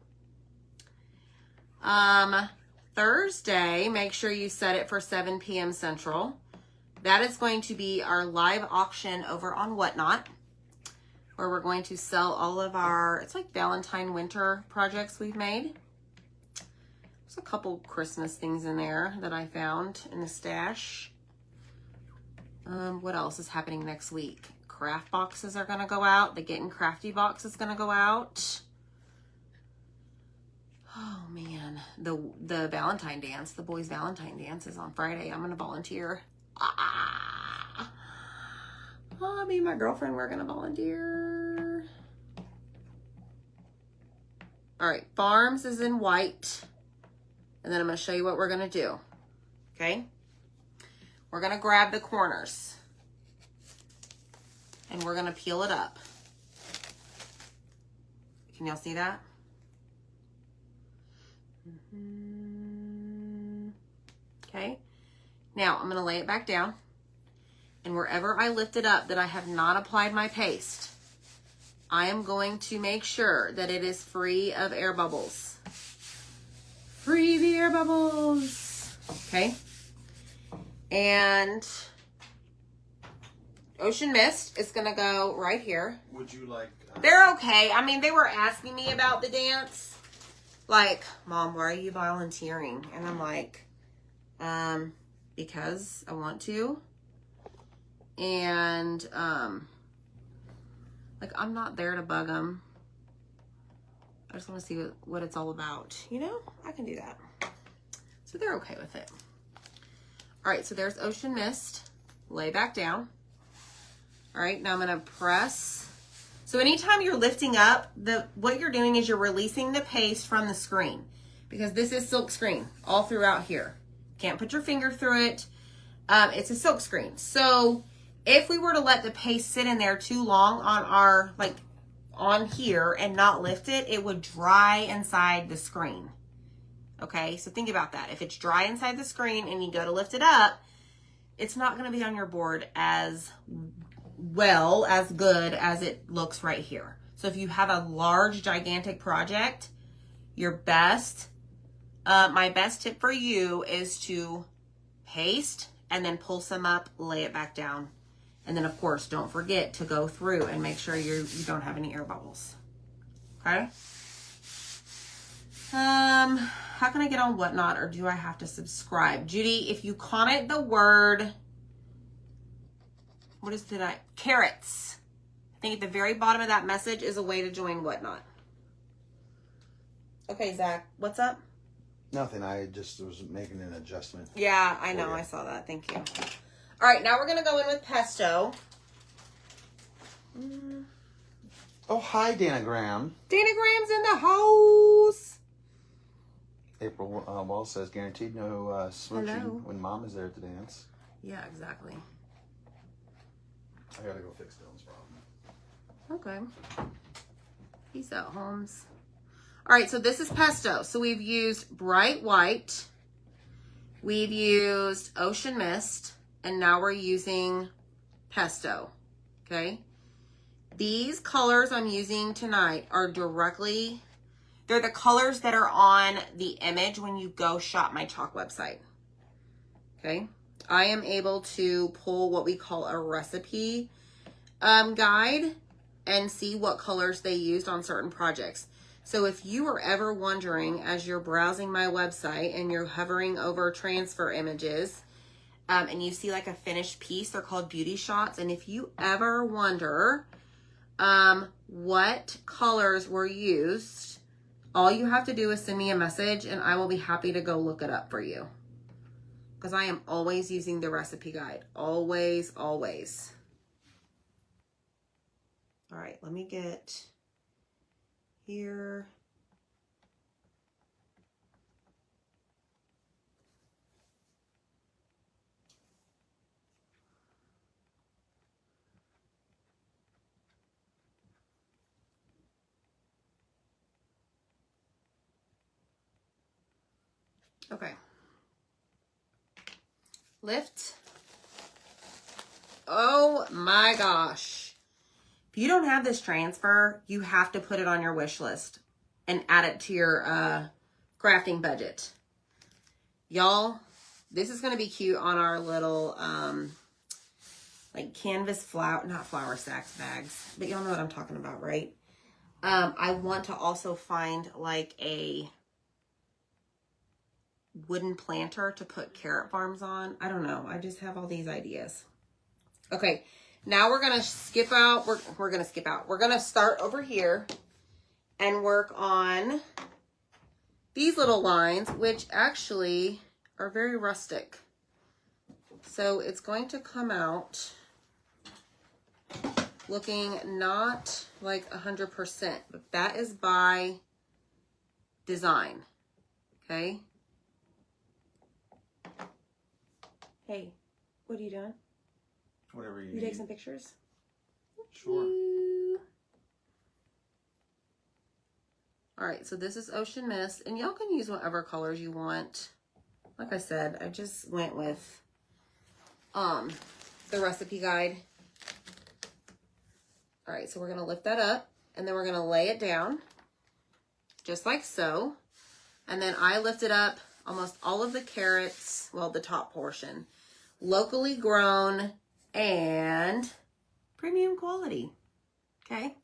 Thursday, make sure you set it for 7 p.m. Central. That is going to be our live auction over on Whatnot, where we're going to sell all of our, it's like Valentine winter projects we've made. There's a couple Christmas things in there that I found in the stash. What else is happening next week? Craft boxes are going to go out. The Getting Crafty box is going to go out. Oh man, the Valentine dance, the boys' Valentine dance is on Friday. I'm going to volunteer. Me and my girlfriend, we're going to volunteer. All right, Farms is in white. And then I'm going to show you what we're going to do. Okay? We're going to grab the corners. And we're going to peel it up. Can y'all see that? Okay. Now, I'm going to lay it back down. And wherever I lift it up that I have not applied my paste, I am going to make sure that it is free of air bubbles. Free of air bubbles. Okay. And Ocean Mist is going to go right here. Would you like... They're okay. I mean, they were asking me about the dance. Like, Mom, why are you volunteering? And I'm like, because I want to. And, like, I'm not there to bug them. I just want to see what it's all about. You know, I can do that. So they're okay with it. All right, so there's Ocean Mist. Lay back down. All right, now I'm going to press. So anytime you're lifting up, what you're doing is you're releasing the paste from the screen, because this is silk screen all throughout here. Can't put your finger through it. It's a silk screen. So if we were to let the paste sit in there too long on our, like on here and not lift it, it would dry inside the screen. Okay, so think about that. If it's dry inside the screen and you go to lift it up, it's not going to be on your board as well, as good as it looks right here. So if you have a large, gigantic project, your best, my best tip for you is to paste and then pull some up, lay it back down. And then of course, don't forget to go through and make sure you don't have any air bubbles. Okay? How can I get on Whatnot, or do I have to subscribe? Judy, if you comment the word, carrots. I think at the very bottom of that message is a way to join Whatnot. Okay, Zach, what's up? Nothing. I just was making an adjustment. Yeah, I know. I saw that. Thank you. All right, now we're going to go in with pesto. Oh, hi, Dana Graham. Dana Graham's in the house. April Wall says, guaranteed no smooching Hello. when mom is there to dance. Yeah, exactly. I gotta go fix Dylan's problem. Okay. Peace out, Holmes. All right, so this is pesto. So we've used bright white. We've used ocean mist. And now we're using pesto. Okay. These colors I'm using tonight are directly, they're the colors that are on the image when you go shop my chalk website. Okay. I am able to pull what we call a recipe guide and see what colors they used on certain projects. So if you are ever wondering as you're browsing my website and you're hovering over transfer images and you see like a finished piece, they're called beauty shots. And if you ever wonder what colors were used, all you have to do is send me a message and I will be happy to go look it up for you. Because I am always using the recipe guide. Always, always. All right, let me get here. Okay. Lift. Oh my gosh. If you don't have this transfer, you have to put it on your wish list and add it to your crafting budget. Y'all, this is going to be cute on our little like canvas not flour sacks bags, but y'all know what I'm talking about, right? I want to also find like a wooden planter to put carrot farms on. I don't know. I just have all these ideas. Okay. Now we're going to skip out. We're going to skip out. We're going to start over here and work on these little lines, which actually are very rustic. So it's going to come out looking not like 100%, but that is by design. Okay. Hey, what are you doing? Whatever you You need. take some pictures? Sure. All right, so this is Ocean Mist, and y'all can use whatever colors you want. Like I said, I just went with the recipe guide. All right, so we're gonna lift that up, and then we're gonna lay it down, just like so. And then I lifted up almost all of the carrots, well, the top portion, locally grown and premium quality. Okay.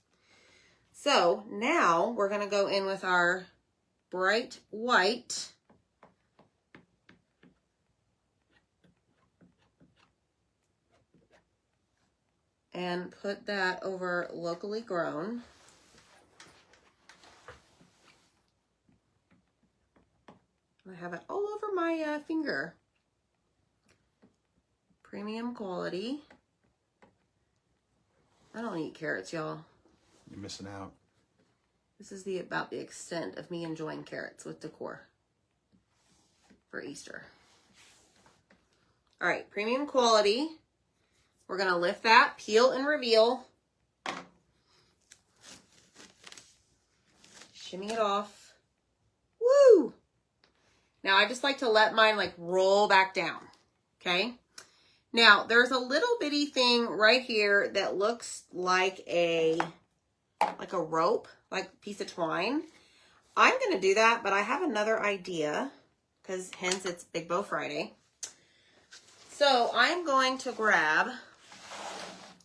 So now we're going to go in with our bright white. And put that over locally grown. I have it all over my finger. Premium quality. I don't eat carrots, y'all. You're missing out. This is about the extent of me enjoying carrots with decor for Easter. All right, premium quality. We're going to lift that, peel and reveal. Shimmy it off. Woo! Now, I just like to let mine like roll back down, okay? Now, there's a little bitty thing right here that looks like a rope, like a piece of twine. I'm going to do that, but I have another idea because hence it's Big Bow Friday. So I'm going to grab,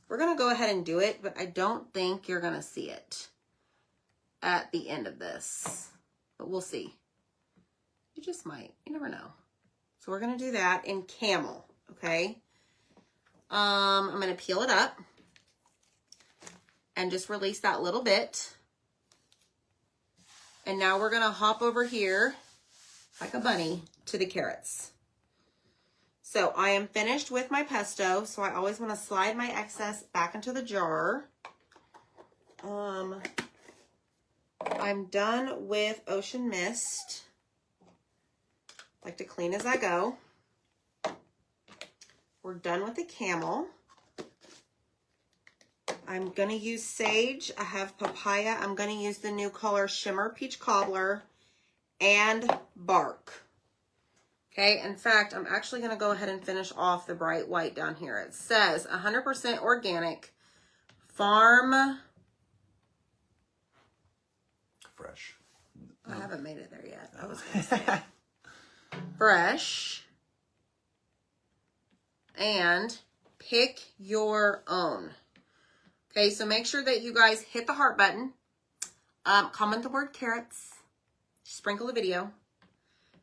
we're going to go ahead and do it, but I don't think you're going to see it at the end of this, but we'll see. You just might, you never know. So we're going to do that in camel, okay? I'm going to peel it up and just release that little bit. And now we're going to hop over here like a bunny to the carrots. So I am finished with my pesto. So I always want to slide my excess back into the jar. I'm done with Ocean Mist. Like to clean as I go. We're done with the camel. I'm going to use sage. I have papaya. I'm going to use the new color Shimmer Peach Cobbler and bark. Okay, in fact, I'm actually going to go ahead and finish off the bright white down here. It says 100% organic, farm. Fresh. I haven't made it there yet. I was going to say fresh. And pick your own. Okay, so make sure that you guys hit the heart button. Comment the word carrots. Sprinkle the video.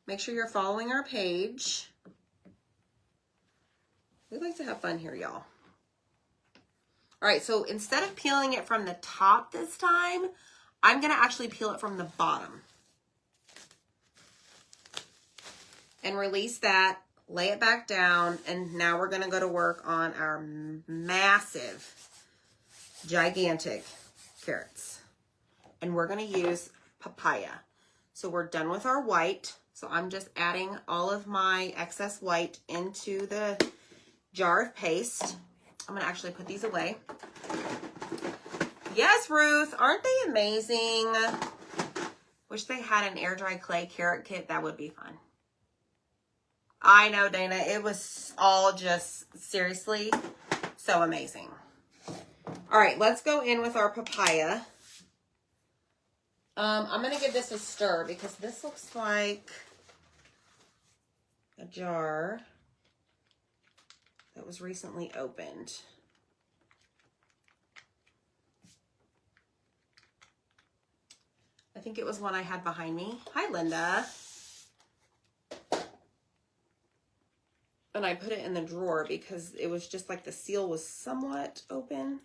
Make sure you're following our page. We like to have fun here, y'all. All right, so instead of peeling it from the top this time, I'm going to actually peel it from the bottom. And release that, lay it back down, and now we're going to go to work on our massive, gigantic carrots. And we're going to use papaya. So we're done with our white. So I'm just adding all of my excess white into the jar of paste. I'm going to actually put these away. Yes, Ruth, aren't they amazing? Wish they had an air dry clay carrot kit. That would be fun. I know, Dana. It was all just seriously so amazing. All right, let's go in with our papaya. I'm going to give this a stir because this looks like a jar that was recently opened. I think it was one I had behind me. Hi, Linda. And I put it in the drawer because it was just like the seal was somewhat open.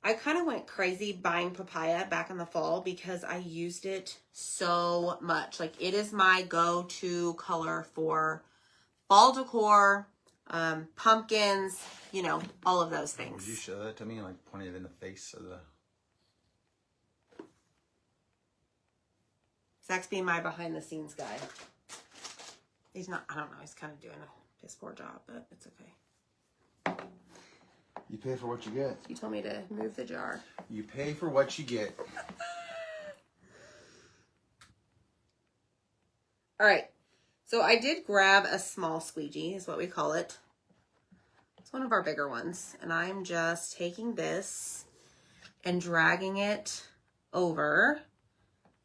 I kind of went crazy buying papaya back in the fall because I used it so much. Like, it is my go-to color for fall decor, pumpkins, you know, all of those things. Would you show that to me? Like, point it in the face of the... Zach's being my behind-the-scenes guy. He's not, I don't know, he's kind of doing a piss poor job, but it's okay. You pay for what you get. You told me to move the jar. You pay for what you get. All right. So I did grab a small squeegee, is what we call it. It's one of our bigger ones. And I'm just taking this and dragging it over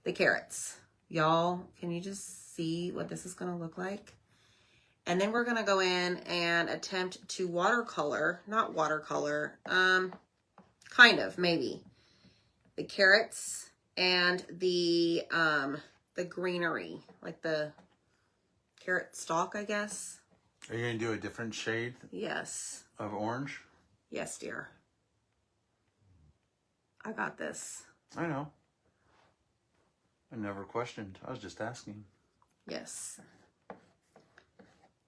the carrots. Y'all, can you just see what this is going to look like? And then we're going to go in and attempt to watercolor, not watercolor, kind of, maybe, the carrots and the greenery, like the carrot stalk, I guess. Are you going to do a different shade? Yes. Of orange? Yes, dear. I got this. I know. I never questioned. I was just asking. Yes.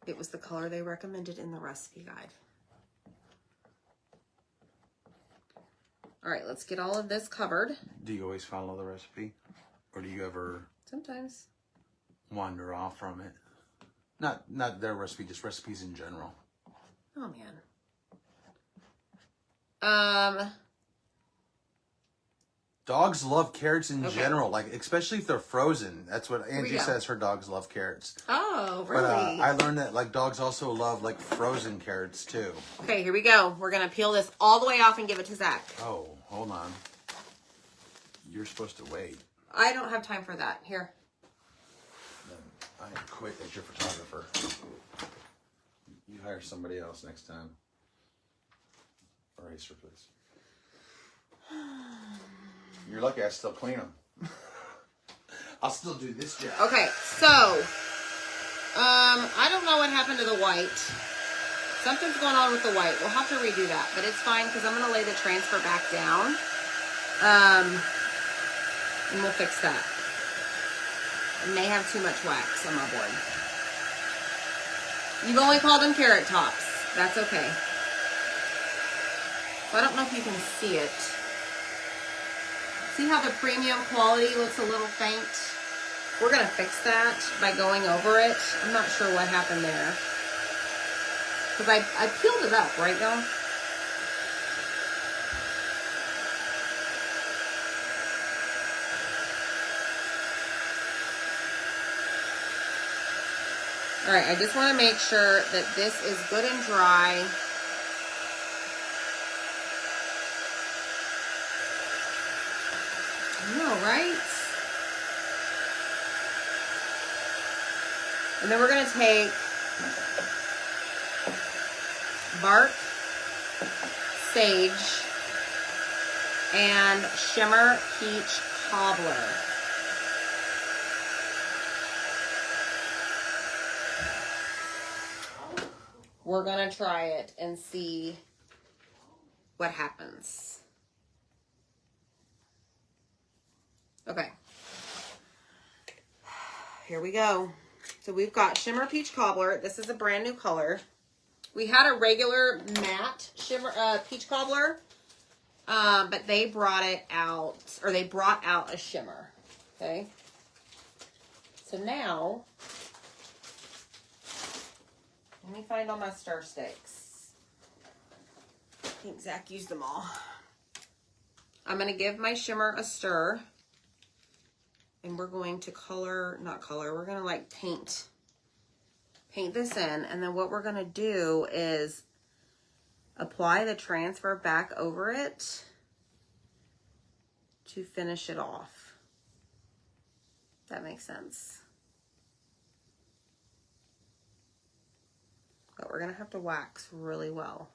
It was the color they recommended in the recipe guide. All right, let's get all of this covered. Do you always follow the recipe? Or do you ever Sometimes. wander off from it? Not their recipe, just recipes in general. Oh, man. Dogs love carrots in general, like especially if they're frozen. That's what Angie says. Her dogs love carrots. Oh, really? But I learned that like dogs also love like frozen carrots too. Okay, here we go. We're gonna peel this all the way off and give it to Zach. Oh, hold on. You're supposed to wait. I don't have time for that. Here. Then I quit as your photographer. You hire somebody else next time. Eraser, please. You're lucky I still clean them. I'll still do this job. Okay, so I don't know what happened to the white. Something's going on with the white. We'll have to redo that, but it's fine because I'm going to lay the transfer back down. And we'll fix that. I may have too much wax on my board. You've only called them carrot tops. That's okay. So I don't know if you can see it. See how the premium quality looks a little faint? We're gonna fix that by going over it. I'm not sure what happened there. Because I peeled it up, right, y'all? All right, I just want to make sure that this is good and dry. I know, right? And then we're going to take bark, sage, and shimmer peach cobbler. We're going to try it and see what happens. Okay. Here we go. So we've got shimmer peach cobbler. This is a brand new color. We had a regular matte shimmer peach cobbler, but they brought it out, or they brought out a shimmer. Okay. So now, let me find all my stir sticks. I think Zach used them all. I'm going to give my shimmer a stir. And we're going to we're going to like paint this in. And then what we're going to do is apply the transfer back over it to finish it off. That makes sense. But we're going to have to wax really well.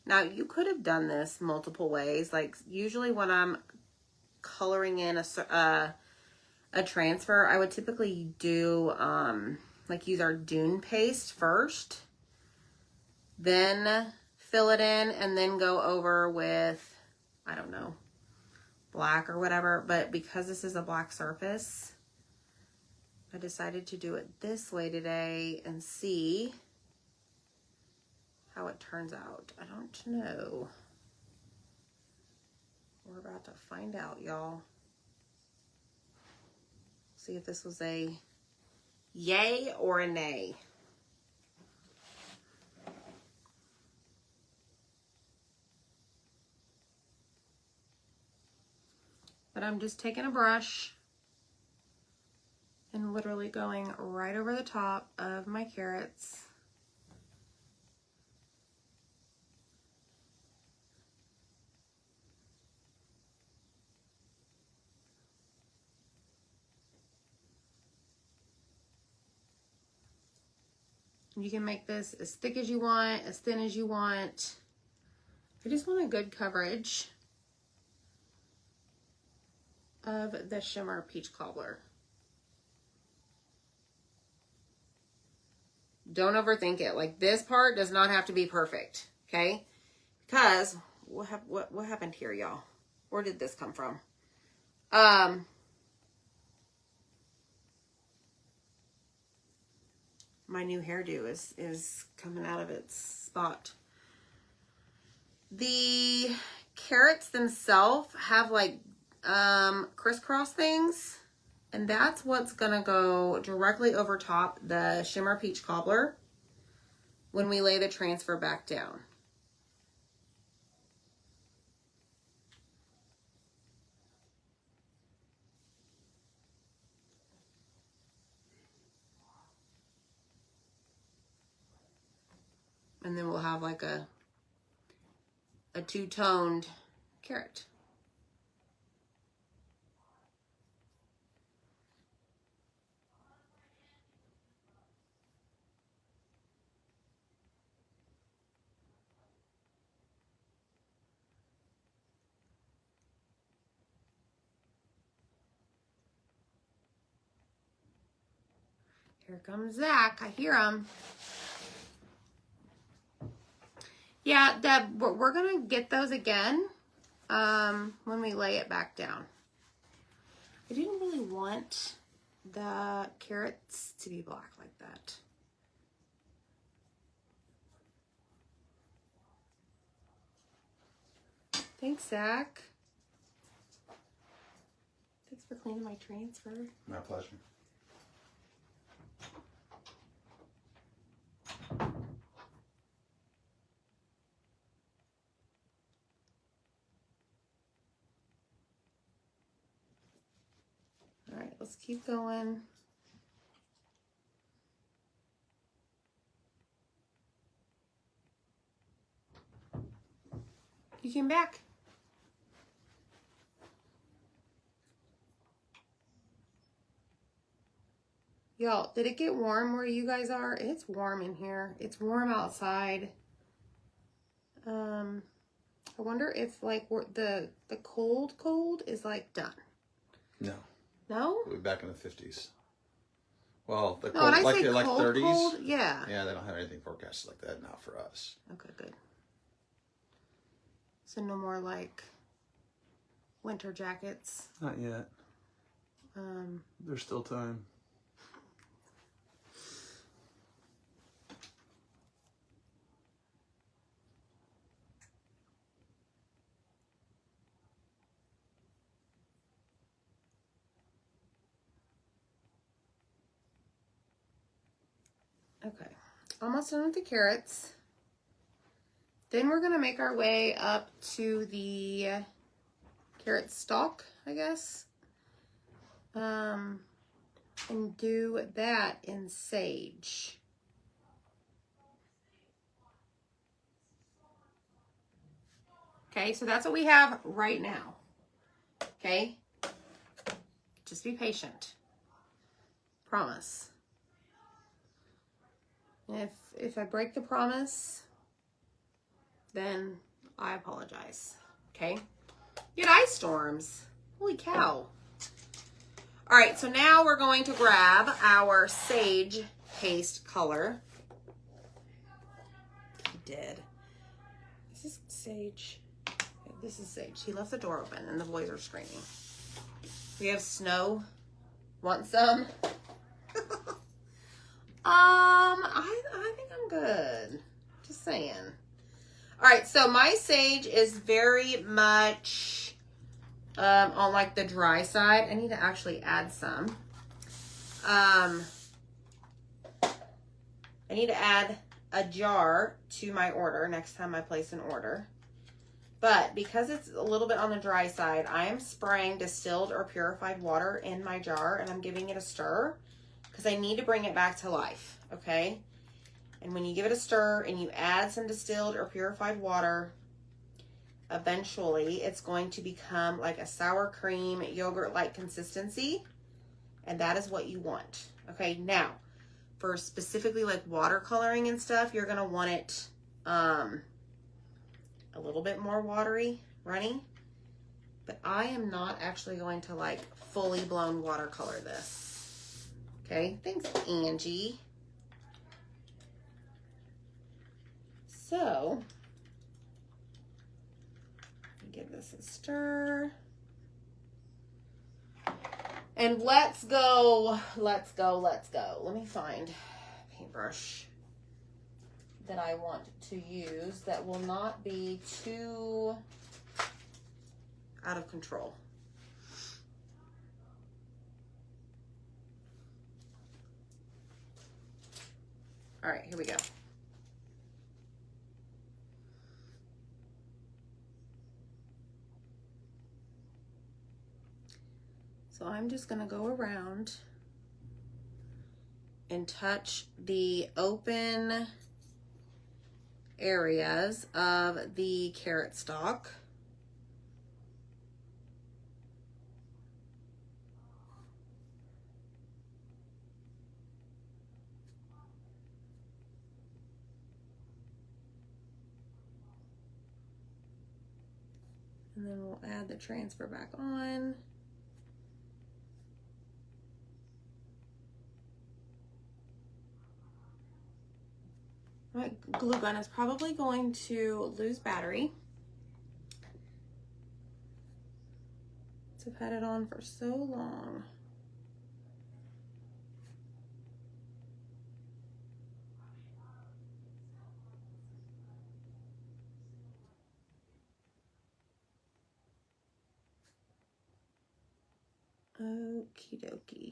Now, you could have done this multiple ways. Like, usually when I'm coloring in a transfer, I would typically do, like, use our Dune paste first. Then fill it in and then go over with, I don't know, black or whatever. But because this is a black surface, I decided to do it this way today and see how it turns out. I don't know. We're about to find out, y'all. See if this was a yay or a nay. But I'm just taking a brush and literally going right over the top of my carrots. You can make this as thick as you want, as thin as you want. I just want a good coverage of the shimmer peach cobbler. Don't overthink it. Like, this part does not have to be perfect, okay? Because what happened here, y'all? Where did this come from? My new hairdo is coming out of its spot. The carrots themselves have like crisscross things, and that's what's gonna go directly over top the shimmer peach cobbler when we lay the transfer back down. And then we'll have like a two-toned carrot. Here comes Zach. I hear him. Yeah, Deb, we're going to get those again when we lay it back down. I didn't really want the carrots to be black like that. Thanks, Zach. Thanks for cleaning my transfer. My pleasure. All right, let's keep going. You came back. Y'all, did it get warm where you guys are? It's warm in here. It's warm outside. I wonder if like the cold is like done. No. No? We'll be back in the 50s. Well, the No, cold, when I like say the like cold, 30s. cold, yeah. Yeah, they don't have anything forecasted like that now for us. Okay, good. So no more like winter jackets. Not yet. There's still time. Okay, almost done with the carrots. Then we're gonna make our way up to the carrot stalk, I guess. And do that in sage. Okay, so that's what we have right now. Okay, just be patient. Promise. If I break the promise, then I apologize. Okay? Get ice storms. Holy cow. All right, so now we're going to grab our sage paste color. He did. This is sage. This is sage. He left the door open and the boys are screaming. We have snow. Want some? I think I'm good. Just saying. All right, so my sage is very much on like the dry side. I need to actually add some. I need to add a jar to my order next time I place an order. But because it's a little bit on the dry side, I am spraying distilled or purified water in my jar and I'm giving it a stir because I need to bring it back to life, okay? And when you give it a stir and you add some distilled or purified water, eventually it's going to become like a sour cream, yogurt-like consistency. And that is what you want. Okay, now, for specifically like watercoloring and stuff, you're going to want it a little bit more watery, runny. But I am not actually going to like fully blown watercolor this. Okay, thanks, Angie. So, give this a stir. And let's go. Let me find a paintbrush that I want to use that will not be too out of control. All right, here we go. So I'm just gonna go around and touch the open areas of the carrot stalk. And then we'll add the transfer back on. My glue gun is probably going to lose battery. I've had it on for so long. Okie dokie.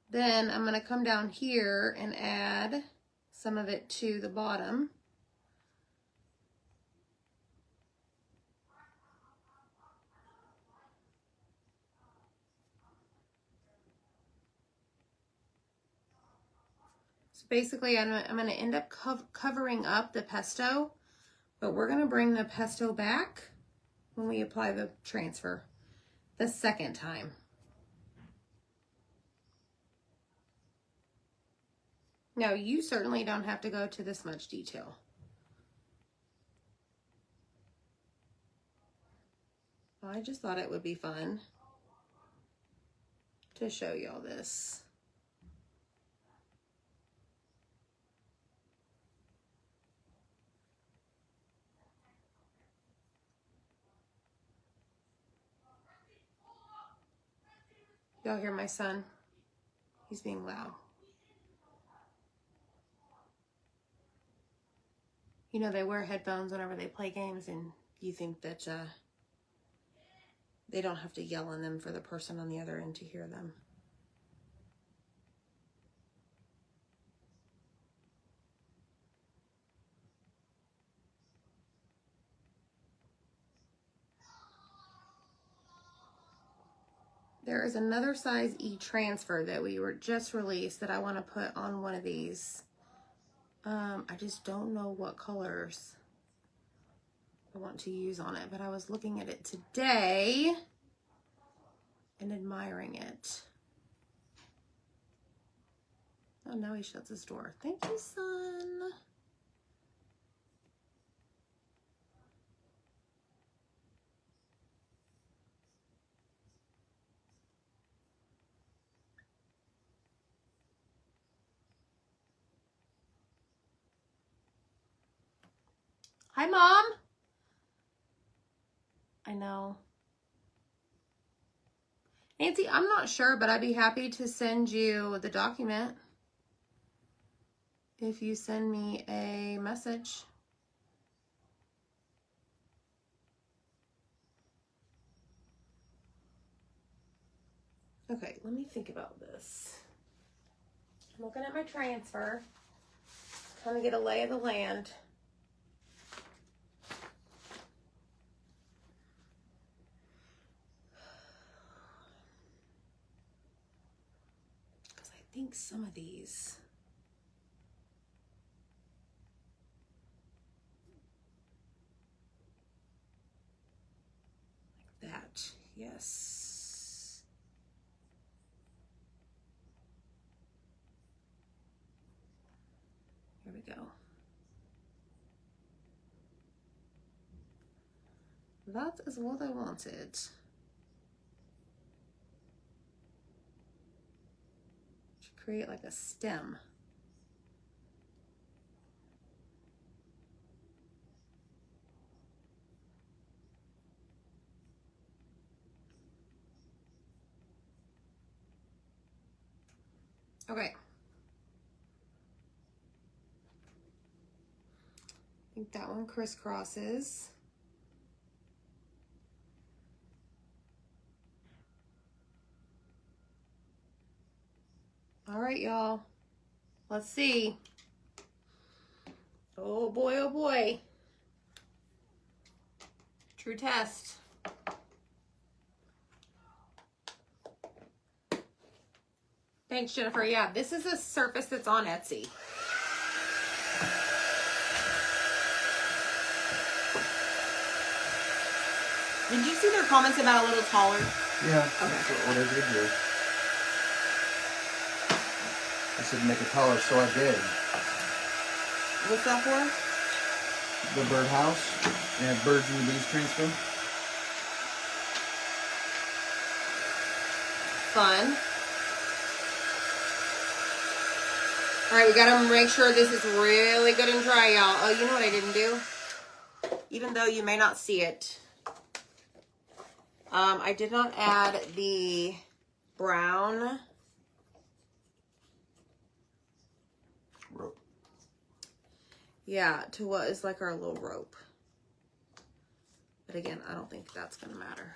Then I'm going to come down here and add some of it to the bottom. So basically I'm going to end up covering up the pesto, but we're going to bring the pesto back when we apply the transfer the second time. Now, you certainly don't have to go to this much detail. I just thought it would be fun to show y'all this. Y'all hear my son? He's being loud. You know, they wear headphones whenever they play games, and you think that they don't have to yell in them for the person on the other end to hear them. There is another size E transfer that we were just released that I want to put on one of these. I just don't know what colors I want to use on it, but I was looking at it today and admiring it. Oh, now he shuts his door. Thank you, son. Hi, Mom. I know. Nancy, I'm not sure, but I'd be happy to send you the document if you send me a message. Okay, let me think about this. I'm looking at my transfer, trying to get a lay of the land. Because I think some of these... like that, yes. Here we go. That is what I wanted. To create like a stem. Okay. I think that one crisscrosses. All right, y'all. Let's see. Oh boy, oh boy. True test. Thanks, Jennifer. Yeah, this is a surface that's on Etsy. Did you see their comments about a little taller? Yeah, Okay. that's what I did do. I said make it taller, so I did. What's that for? The birdhouse and birds and bees transfer. Fun. All right, we gotta make sure this is really good and dry, y'all. Oh, you know what I didn't do? Even though you may not see it, I did not add the brown Rope. Yeah, to what is like our little rope. But again, I don't think that's going to matter.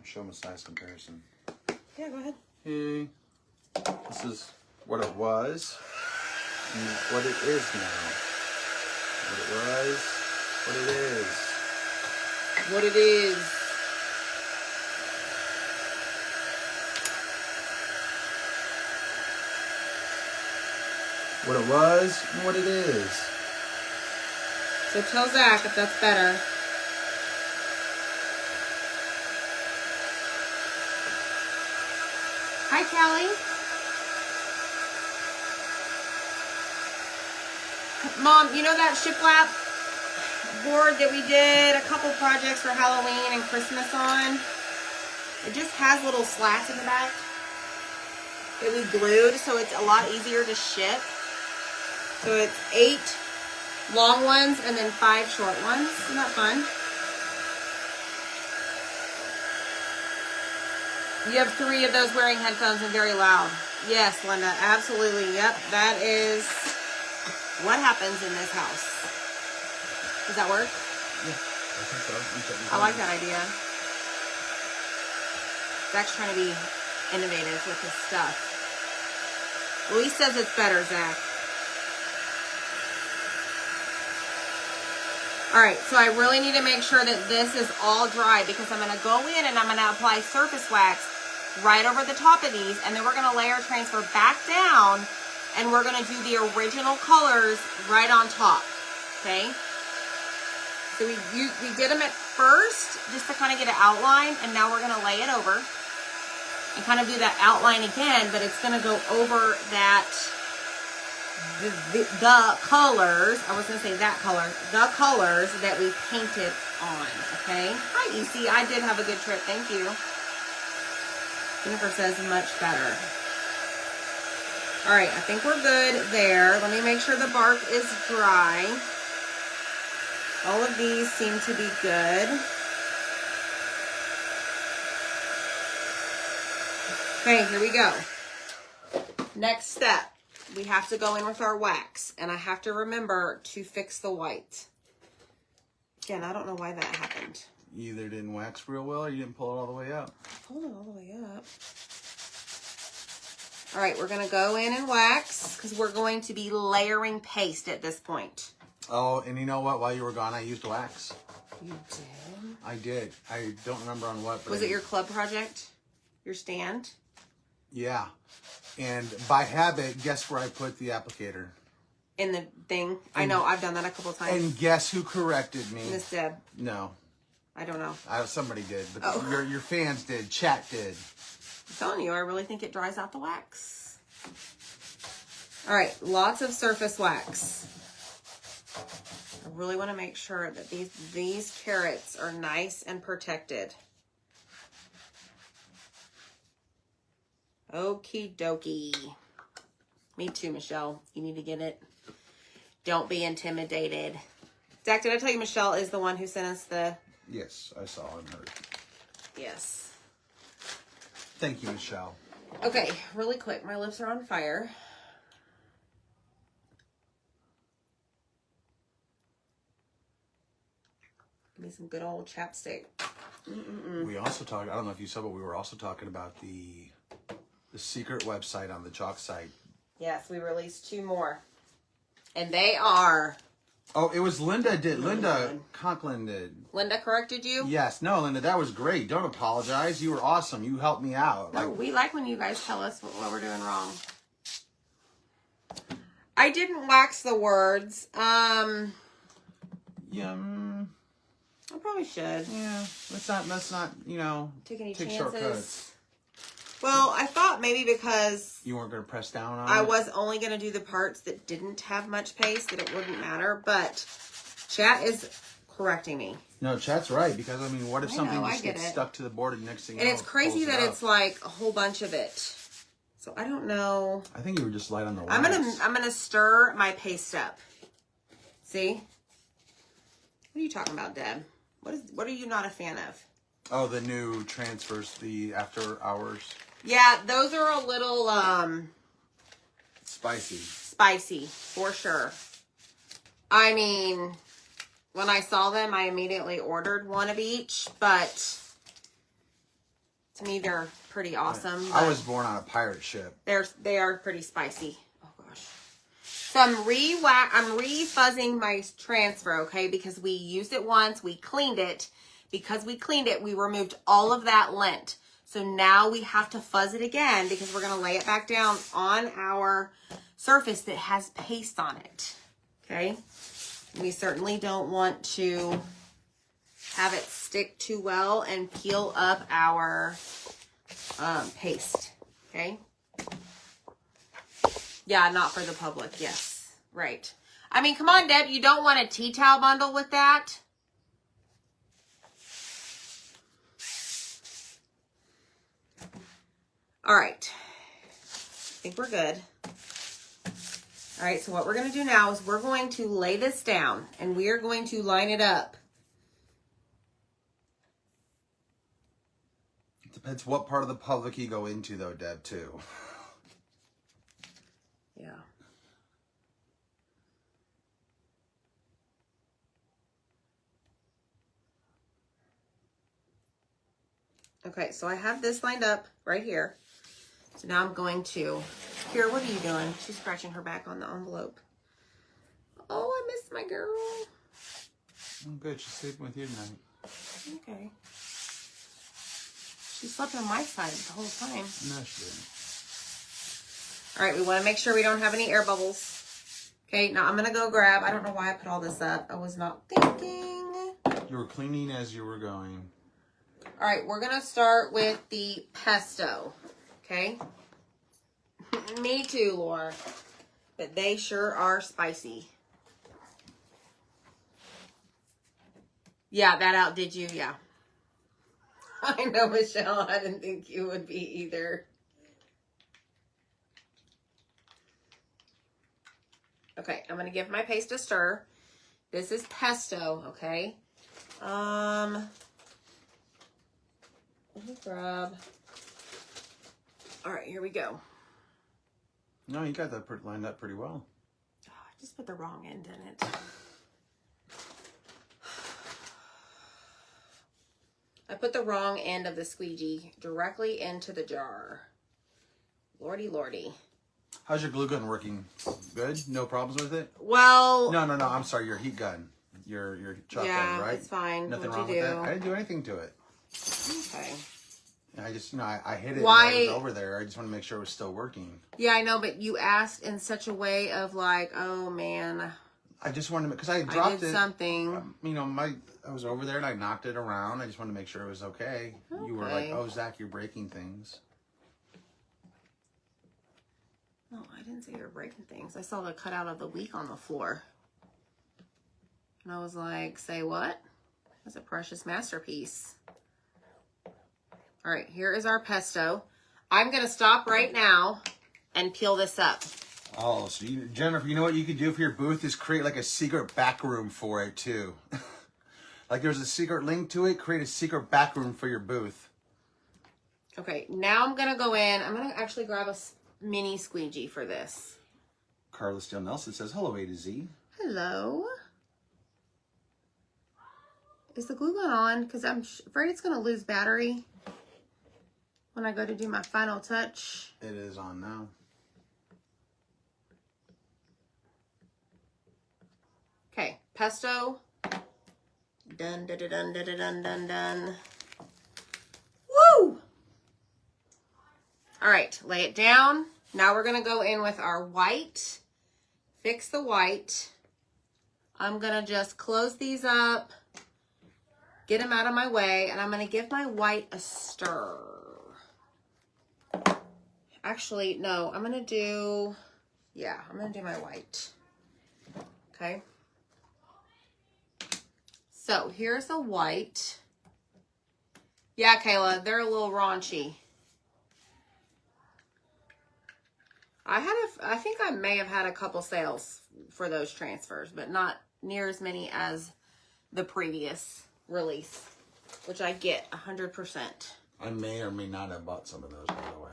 Show them a size comparison. Yeah, go ahead. Hey, this is what it was and what it is now. What it was, what it is. What it is. What it was and what it is. So tell Zach if that's better. Hi, Callie. Mom, you know that shiplap board that we did a couple projects for Halloween and Christmas on? It just has little slats in the back that we glued, so it's a lot easier to ship. So it's 8 long ones and then 5 short ones. Isn't that fun? You have 3 of those wearing headphones and very loud. Yes, Linda, absolutely. Yep, that is what happens in this house. Does that work? Yeah, I think so. I like that idea. Zach's trying to be innovative with his stuff. Louise says it's better, Zach. All right, so I really need to make sure that this is all dry because I'm going to go in and I'm going to apply surface wax right over the top of these, and then we're going to layer transfer back down, and we're going to do the original colors right on top, okay? So we did them at first just to kind of get an outline, and now we're going to lay it over and kind of do that outline again, but it's going to go over that, the colors, I was going to say that color, the colors that we painted on, okay? Hi, EC, I did have a good trip, thank you. Jennifer says much better. All right, I think we're good there. Let me make sure the bark is dry. All of these seem to be good. Okay, here we go. Next step, we have to go in with our wax, and I have to remember to fix the white. Again, I don't know why that happened. You either didn't wax real well or you didn't pull it all the way up. Pull it all the way up. All right, we're going to go in and wax because we're going to be layering paste at this point. Oh, and you know what? While you were gone, I used wax. You did? I did. I don't remember on what. But Was it your club project? Your stand? Yeah. And by habit, guess where I put the applicator? In the thing? I know, I've done that a couple times. And guess who corrected me? Miss Deb. No. I don't know. Somebody did, but Oh. your fans did. Chat did. I'm telling you, I really think it dries out the wax. All right, lots of surface wax. I really want to make sure that these carrots are nice and protected. Okie dokie. Me too, Michelle. You need to get it. Don't be intimidated. Zach, did I tell you Michelle is the one who sent us the... Yes, I saw and heard. Yes. Thank you, Michelle. Okay, really quick. My lips are on fire. Give me some good old chapstick. We also talked, I don't know if you saw, but we were also talking about the secret website on the chalk site. Yes, we released 2 more. And they are... Oh, it was Linda did. Linda Conklin did. Linda corrected you? Yes. No, Linda, that was great. Don't apologize. You were awesome. You helped me out. No, we like when you guys tell us what we're doing wrong. I didn't wax the words. Yeah. I probably should. Yeah. Let's not, Take any take chances. shortcuts. Well, I thought maybe because You weren't going to press down on I it? was only going to do the parts that didn't have much paste, that it wouldn't matter. But chat is correcting me. No, chat's right. Because, what if something I just get gets it. stuck to the board and next thing And you know, it's crazy pulls it that out? it's like a whole bunch of it. So I don't know. I think you were just light on the wax. I'm gonna stir my paste up. See? What are you talking about, Deb? What are you not a fan of? Oh, the new transfers, the after hours. Yeah, those are a little Spicy. spicy for sure. I mean, when I saw them, I immediately ordered one of each, but to me, they're pretty awesome. I was born on a pirate ship. They are pretty spicy. Oh gosh. So I'm refuzzing my transfer, okay? Because we used it once, we cleaned it. Because we cleaned it, we removed all of that lint. So now we have to fuzz it again because we're gonna lay it back down on our surface that has paste on it. Okay? We certainly don't want to have it stick too well and peel up our paste. Okay? Yeah, not for the public. Yes. Right. I mean, come on, Deb. You don't want a tea towel bundle with that? All right. I think we're good. All right, so what we're going to do now is we're going to lay this down and we are going to line it up. It depends what part of the public you go into, though, Deb, too. Yeah. Okay, so I have this lined up right here. So now I'm going to, here, what are you doing? She's scratching her back on the envelope. Oh, I missed my girl. I'm good. She's sleeping with you tonight. Okay. She slept on my side the whole time. No, she didn't. All right, we want to make sure we don't have any air bubbles. Okay, now I'm going to go grab, I don't know why I put all this up. I was not thinking. You were cleaning as you were going. All right, we're going to start with the pesto. Okay? Me too, Laura. But they sure are spicy. Yeah, that outdid you, yeah. I know, Michelle. I didn't think you would be either. Okay, I'm going to give my paste a stir. This is pesto, okay? Let me grab. All right, here we go. No, you got that lined up pretty well. Oh, I just put the wrong end in it. I put the wrong end of the squeegee directly into the jar. Lordy, lordy. How's your glue gun working? Good? No problems with it? Well... No. I'm sorry. Your heat gun. Your chalk gun, right? It's fine. Nothing What'd wrong you with do? that? I didn't do anything to it. Okay. I just, I hit it Why? when I was over there. I just want to make sure it was still working. Yeah, I know, but you asked in such a way of like, oh, man. I just wanted to, because I dropped I did it. something. I was over there and I knocked it around. I just wanted to make sure it was okay. You were like, oh, Zach, you're breaking things. No, I didn't say you were breaking things. I saw the cutout of the week on the floor. And I was like, say what? That's a precious masterpiece. All right, here is our pesto. I'm going to stop right now and peel this up. Oh, so Jennifer, you know what you could do for your booth is create like a secret back room for it too. Like there's a secret link to it, create a secret back room for your booth. Okay, now I'm going to go in. I'm going to actually grab a mini squeegee for this. Carla Steele Nelson says, hello, A to Z. Hello. Is the glue gun on? Because I'm afraid it's going to lose battery when I go to do my final touch. It is on now. Okay, pesto. Dun, dun, dun, dun, dun, dun, dun, dun. Woo! All right, lay it down. Now we're going to go in with our white. Fix the white. I'm going to just close these up. Get them out of my way. And I'm going to give my white a stir. Actually, no. I'm going to do... Yeah, I'm going to do my white. Okay. So, here's the white. Yeah, Kayla, they're a little raunchy. I think I may have had a couple sales for those transfers, but not near as many as the previous release, which I get 100%. I may or may not have bought some of those, by the way.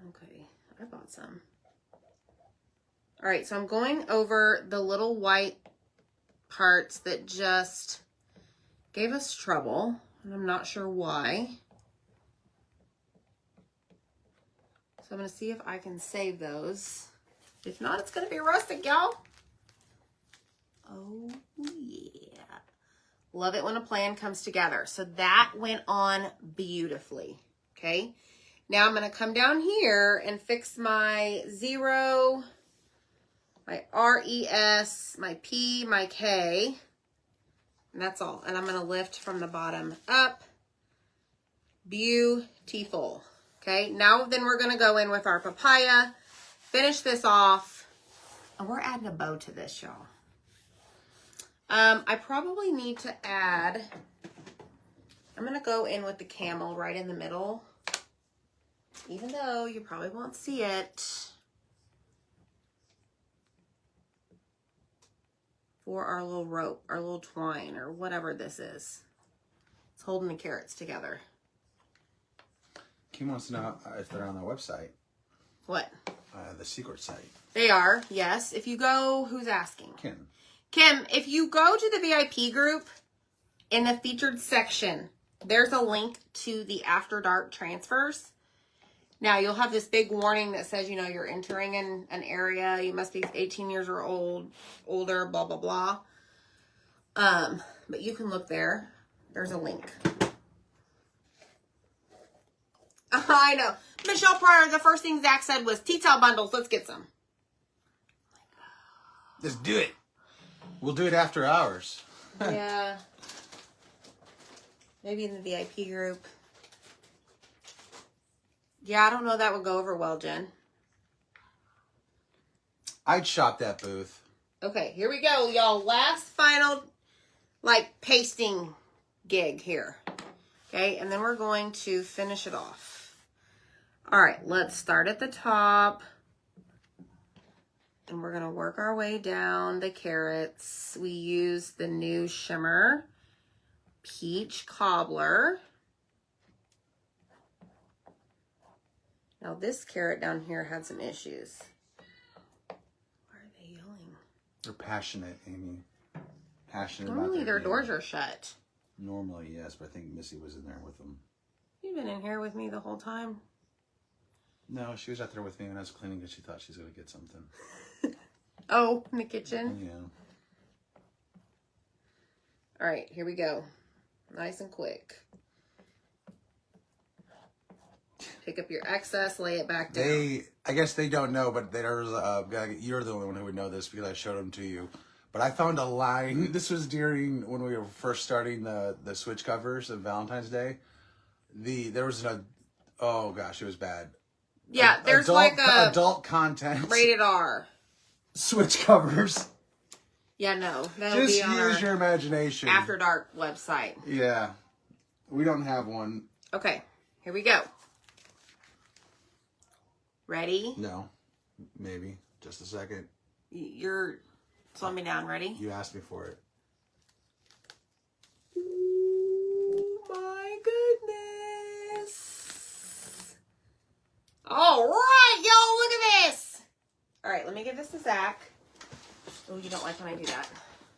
Okay, I bought some. All right, so I'm going over the little white parts that just gave us trouble, and I'm not sure why. So I'm going to see if I can save those. If not, it's going to be rustic, y'all. Oh, yeah. Love it when a plan comes together. So that went on beautifully, okay? Now I'm going to come down here and fix my 0, my RES, my P, my K, and that's all. And I'm going to lift from the bottom up. Beautiful. Okay, now then we're going to go in with our papaya, finish this off, and we're adding a bow to this, y'all. I probably need to add, I'm going to go in with the camel right in the middle, even though you probably won't see it, for our little rope, our little twine, or whatever this is. It's holding the carrots together. Kim wants to know if they're on their website. What? The secret site. They are, yes. If you go, who's asking? Kim. Kim, if you go to the VIP group, in the featured section, there's a link to the After Dark transfers. Now, you'll have this big warning that says, you know, you're entering in an area, you must be 18 years or older, blah, blah, blah. But you can look there. There's a link. I know. Michelle Pryor, the first thing Zach said was, T-Towel bundles, let's get some. Let's do it. We'll do it after hours. Yeah. Maybe in the VIP group. Yeah, I don't know that would go over well, Jen. I'd shop that booth. Okay, here we go, y'all. Last final, like, pasting gig here. Okay, and then we're going to finish it off. All right, let's start at the top. And we're going to work our way down the carrots. We use the new Shimmer Peach Cobbler. Now this carrot down here had some issues. Why are they yelling? They're passionate, Amy. Passionate Normally about their game. doors are shut. Normally, yes, but I think Missy was in there with them. You've been in here with me the whole time. No, she was out there with me when I was cleaning because she thought she was going to get something. Oh, in the kitchen? Yeah. All right, here we go. Nice and quick. Pick up your excess, lay it back down. I guess they don't know, but there's you're the only one who would know this because I showed them to you. But I found a line. This was during when we were first starting the switch covers of Valentine's Day. There was oh gosh, it was bad. Yeah, there's like a adult content rated R switch covers. Yeah, no, that'll Just be on use our your imagination. After Dark website. Yeah, we don't have one. Okay, here we go. Ready? No, maybe just a second. You're slowing me down. Ready? You asked me for it. Oh my goodness! All right, y'all, look at this. All right, let me give this to Zach. Oh, you don't like when I do that.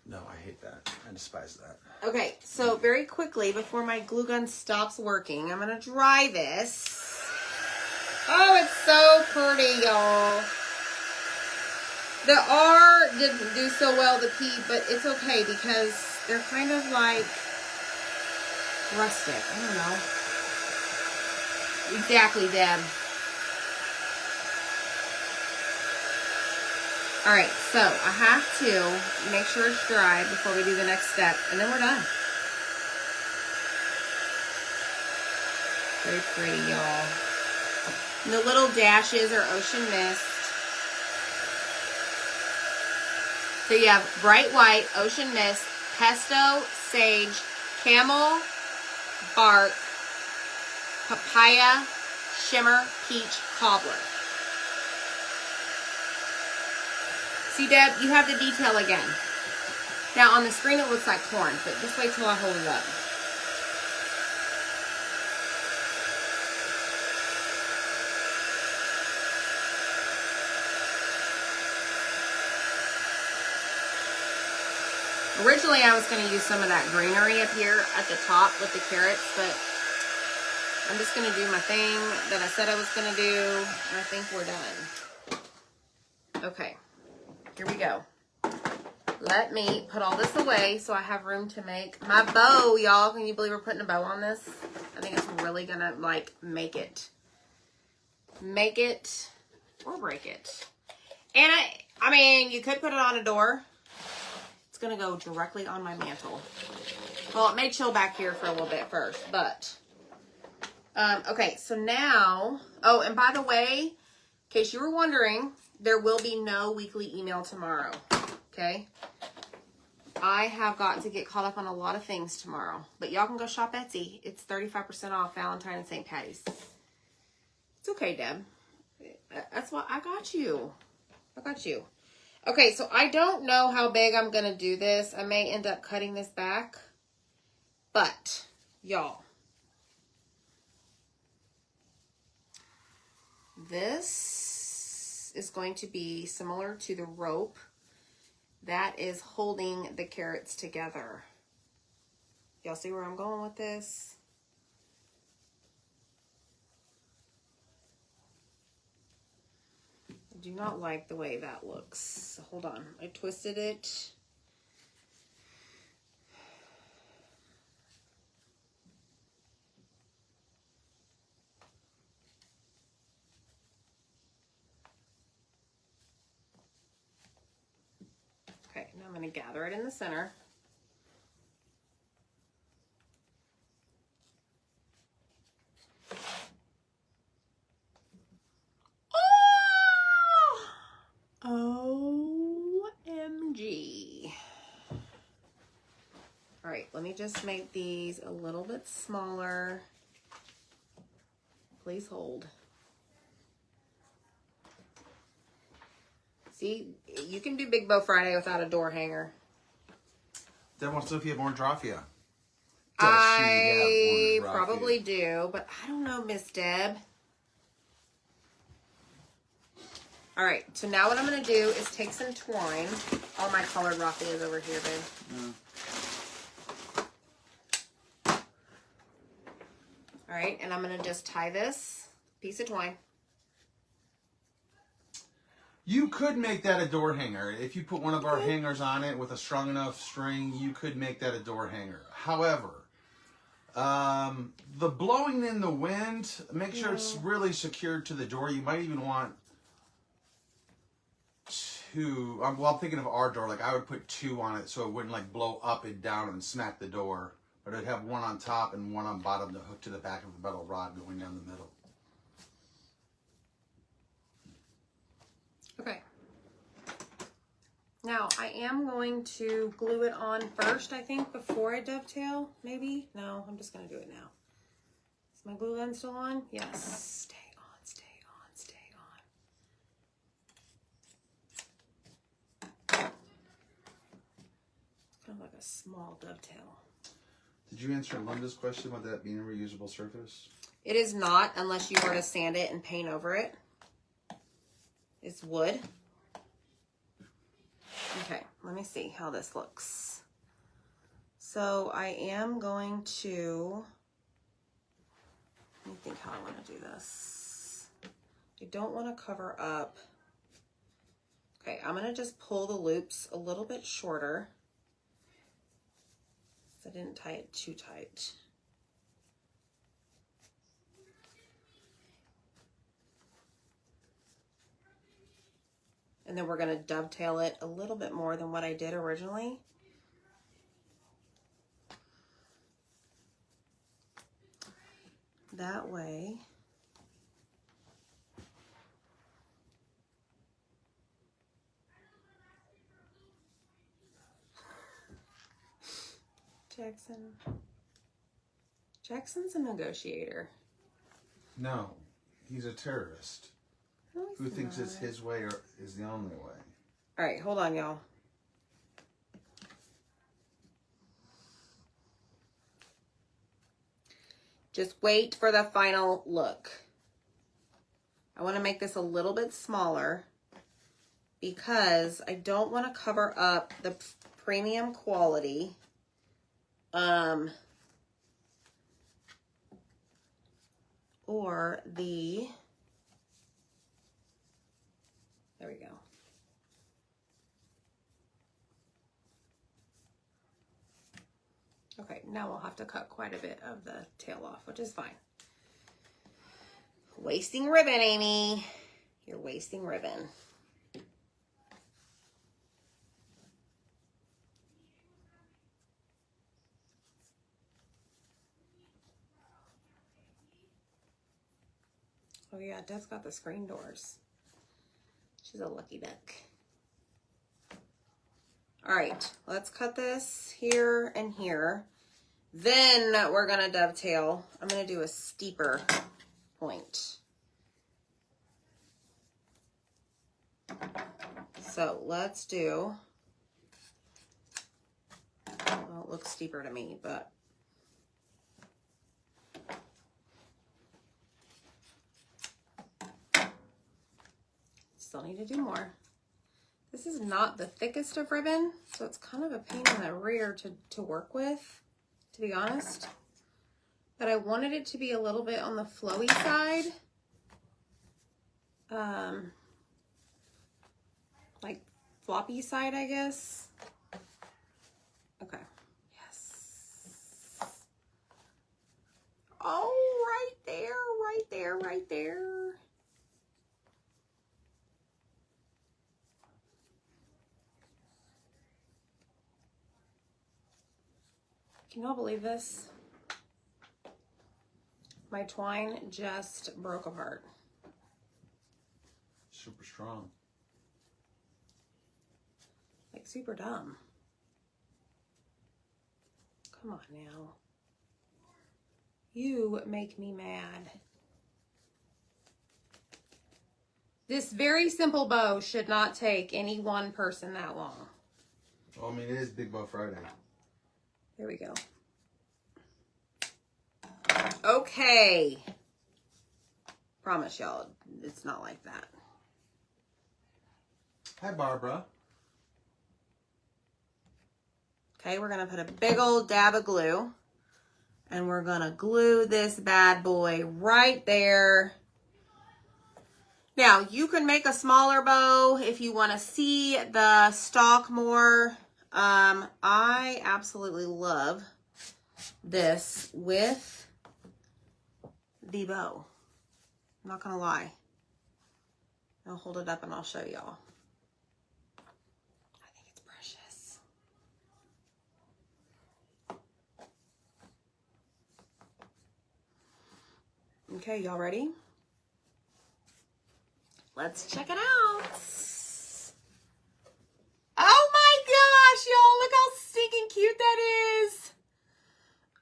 No, I hate that. I despise that. Okay, so very quickly, before my glue gun stops working, I'm going to dry this. Oh, it's so pretty, y'all. The R didn't do so well, the P, but it's okay because they're kind of like rustic. I don't know. Exactly, Deb. All right, so I have to make sure it's dry before we do the next step, and then we're done. Very pretty, y'all. And the little dashes are Ocean Mist. So you have Bright White, Ocean Mist, Pesto, Sage, Camel, Bark, Papaya, Shimmer, Peach, Cobbler. See, Deb, you have the detail again. Now, on the screen, it looks like corn, but just wait till I hold it up. Originally, I was going to use some of that greenery up here at the top with the carrots, but I'm just going to do my thing that I said I was going to do, and I think we're done. Okay, here we go. Let me put all this away so I have room to make my bow, y'all. Can you believe we're putting a bow on this? I think it's really going to, like, make it or break it. And I mean, you could put it on a door. It's going to go directly on my mantle. Well, it may chill back here for a little bit first, but... okay, so now... Oh, and by the way, in case you were wondering, there will be no weekly email tomorrow. Okay? I have got to get caught up on a lot of things tomorrow. But y'all can go shop Etsy. It's 35% off Valentine and St. Patty's. It's okay, Deb. That's what I got you. I got you. Okay, so I don't know how big I'm going to do this. I may end up cutting this back. But, y'all, this is going to be similar to the rope that is holding the carrots together. Y'all see where I'm going with this? I do not like the way that looks. So hold on. I twisted it. Okay, now I'm going to gather it in the center. OMG. All right, let me just make these a little bit smaller. Please hold. See, you can do Big Bow Friday without a door hanger. Deb wants to know if you have orange raffia. I probably do, but I don't know, Miss Deb. All right, so now what I'm going to do is take some twine. All my colored raffia is over here, babe. All right, and I'm going to just tie this piece of twine. You could make that a door hanger. If you put one of our hangers on it with a strong enough string, you could make that a door hanger. However, the blowing in the wind, make sure it's really secured to the door. You might even want two. Well, I'm thinking of our door. Like, I would put two on it so it wouldn't like blow up and down and smack the door. But it'd have one on top and one on bottom to hook to the back of the metal rod going down the middle. Okay. Now, I am going to glue it on first, I think, before I dovetail. Maybe? No, I'm just going to do it now. Is my glue gun still on? Yes. Stay on, stay on, stay on. Kind of like a small dovetail. Did you answer Linda's question about that being a reusable surface? It is not, unless you were to sand it and paint over it. It's wood. Okay, let me see how this looks. So I am going to, let me think how I want to do this. I don't want to cover up. Okay, I'm going to just pull the loops a little bit shorter. So I didn't tie it too tight. And then we're going to dovetail it a little bit more than what I did originally. That way, Jackson's a negotiator. No, he's a terrorist. No, Who thinks it's his way or is the only way? All right, hold on, y'all. Just wait for the final look. I want to make this a little bit smaller because I don't want to cover up the premium quality. Or the, there we go. Okay, now we'll have to cut quite a bit of the tail off, which is fine. Wasting ribbon, Amy. You're wasting ribbon. Oh yeah, Dad's got the screen doors. She's a lucky duck. All right, let's cut this here and here. Then we're gonna dovetail. I'm gonna do a steeper point. So let's do, well, it looks steeper to me, but still need to do more. This is not the thickest of ribbon, so it's kind of a pain in the rear to work with, to be honest. But I wanted it to be a little bit on the flowy side. Like floppy side, I guess. Okay. Yes. Oh, right there, right there, right there. Can y'all believe this? My twine just broke apart. Super strong. Like super dumb. Come on now. You make me mad. This very simple bow should not take any one person that long. Well, I mean, it is Big Bow Friday. There we go. Okay. Promise y'all, it's not like that. Hi, Barbara. Okay, we're gonna put a big old dab of glue and we're gonna glue this bad boy right there. Now, you can make a smaller bow if you wanna see the stalk more. I absolutely love this with the bow. I'm not gonna lie. I'll hold it up and I'll show y'all. I think it's precious. Okay, y'all ready? Let's check it out. Oh my gosh, y'all, look how stinking cute that is.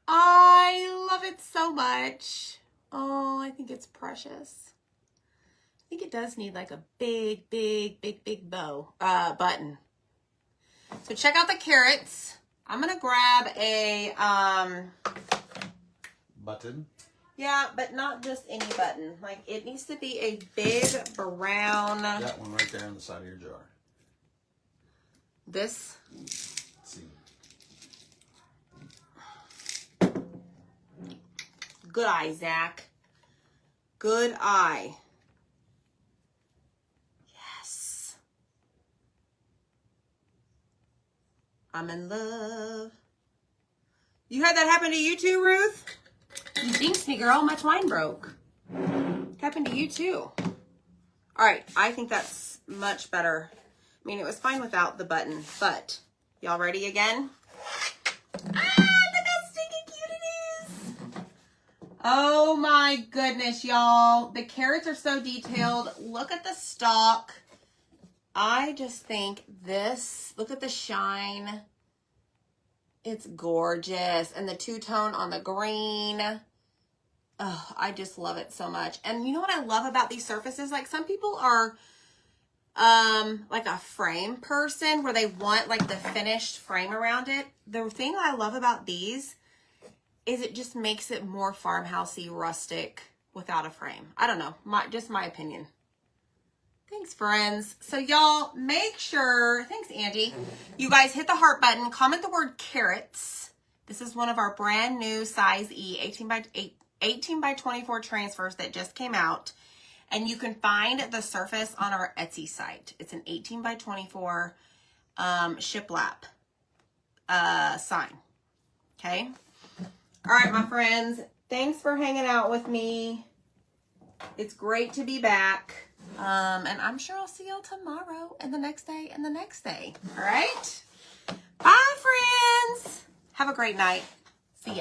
I love it so much. Oh, I think it's precious. I think it does need like a big bow, button. So check out the carrots. I'm gonna grab a, Button. yeah, but not just any button. Like it needs to be a big brown. That one right there on the side of your jar. This. Let's see. Good eye, Zach. Good eye. Yes. I'm in love. You had that happen to you too, Ruth? You jinxed me, girl. My twine broke. It happened to you too. All right. I think that's much better. I mean, it was fine without the button, but y'all ready again? Ah, look how stinking cute it is. Oh my goodness, y'all. The carrots are so detailed. Look at the stalk. I just think this, look at the shine. It's gorgeous. And the two-tone on the green. Oh, I just love it so much. And you know what I love about these surfaces? Like some people are like a frame person where they want like the finished frame around it. The thing I love about these is it just makes it more farmhousey, rustic without a frame. I don't know, just my opinion. Thanks, friends. So y'all make sure, thanks, Andy. You guys hit the heart button, comment the word carrots. This is one of our brand new size E 18 by 24 transfers that just came out. And you can find the surface on our Etsy site. It's an 18 by 24 shiplap sign. Okay. All right, my friends. Thanks for hanging out with me. It's great to be back. And I'm sure I'll see y'all tomorrow and the next day and the next day. All right. Bye, friends. Have a great night. See ya.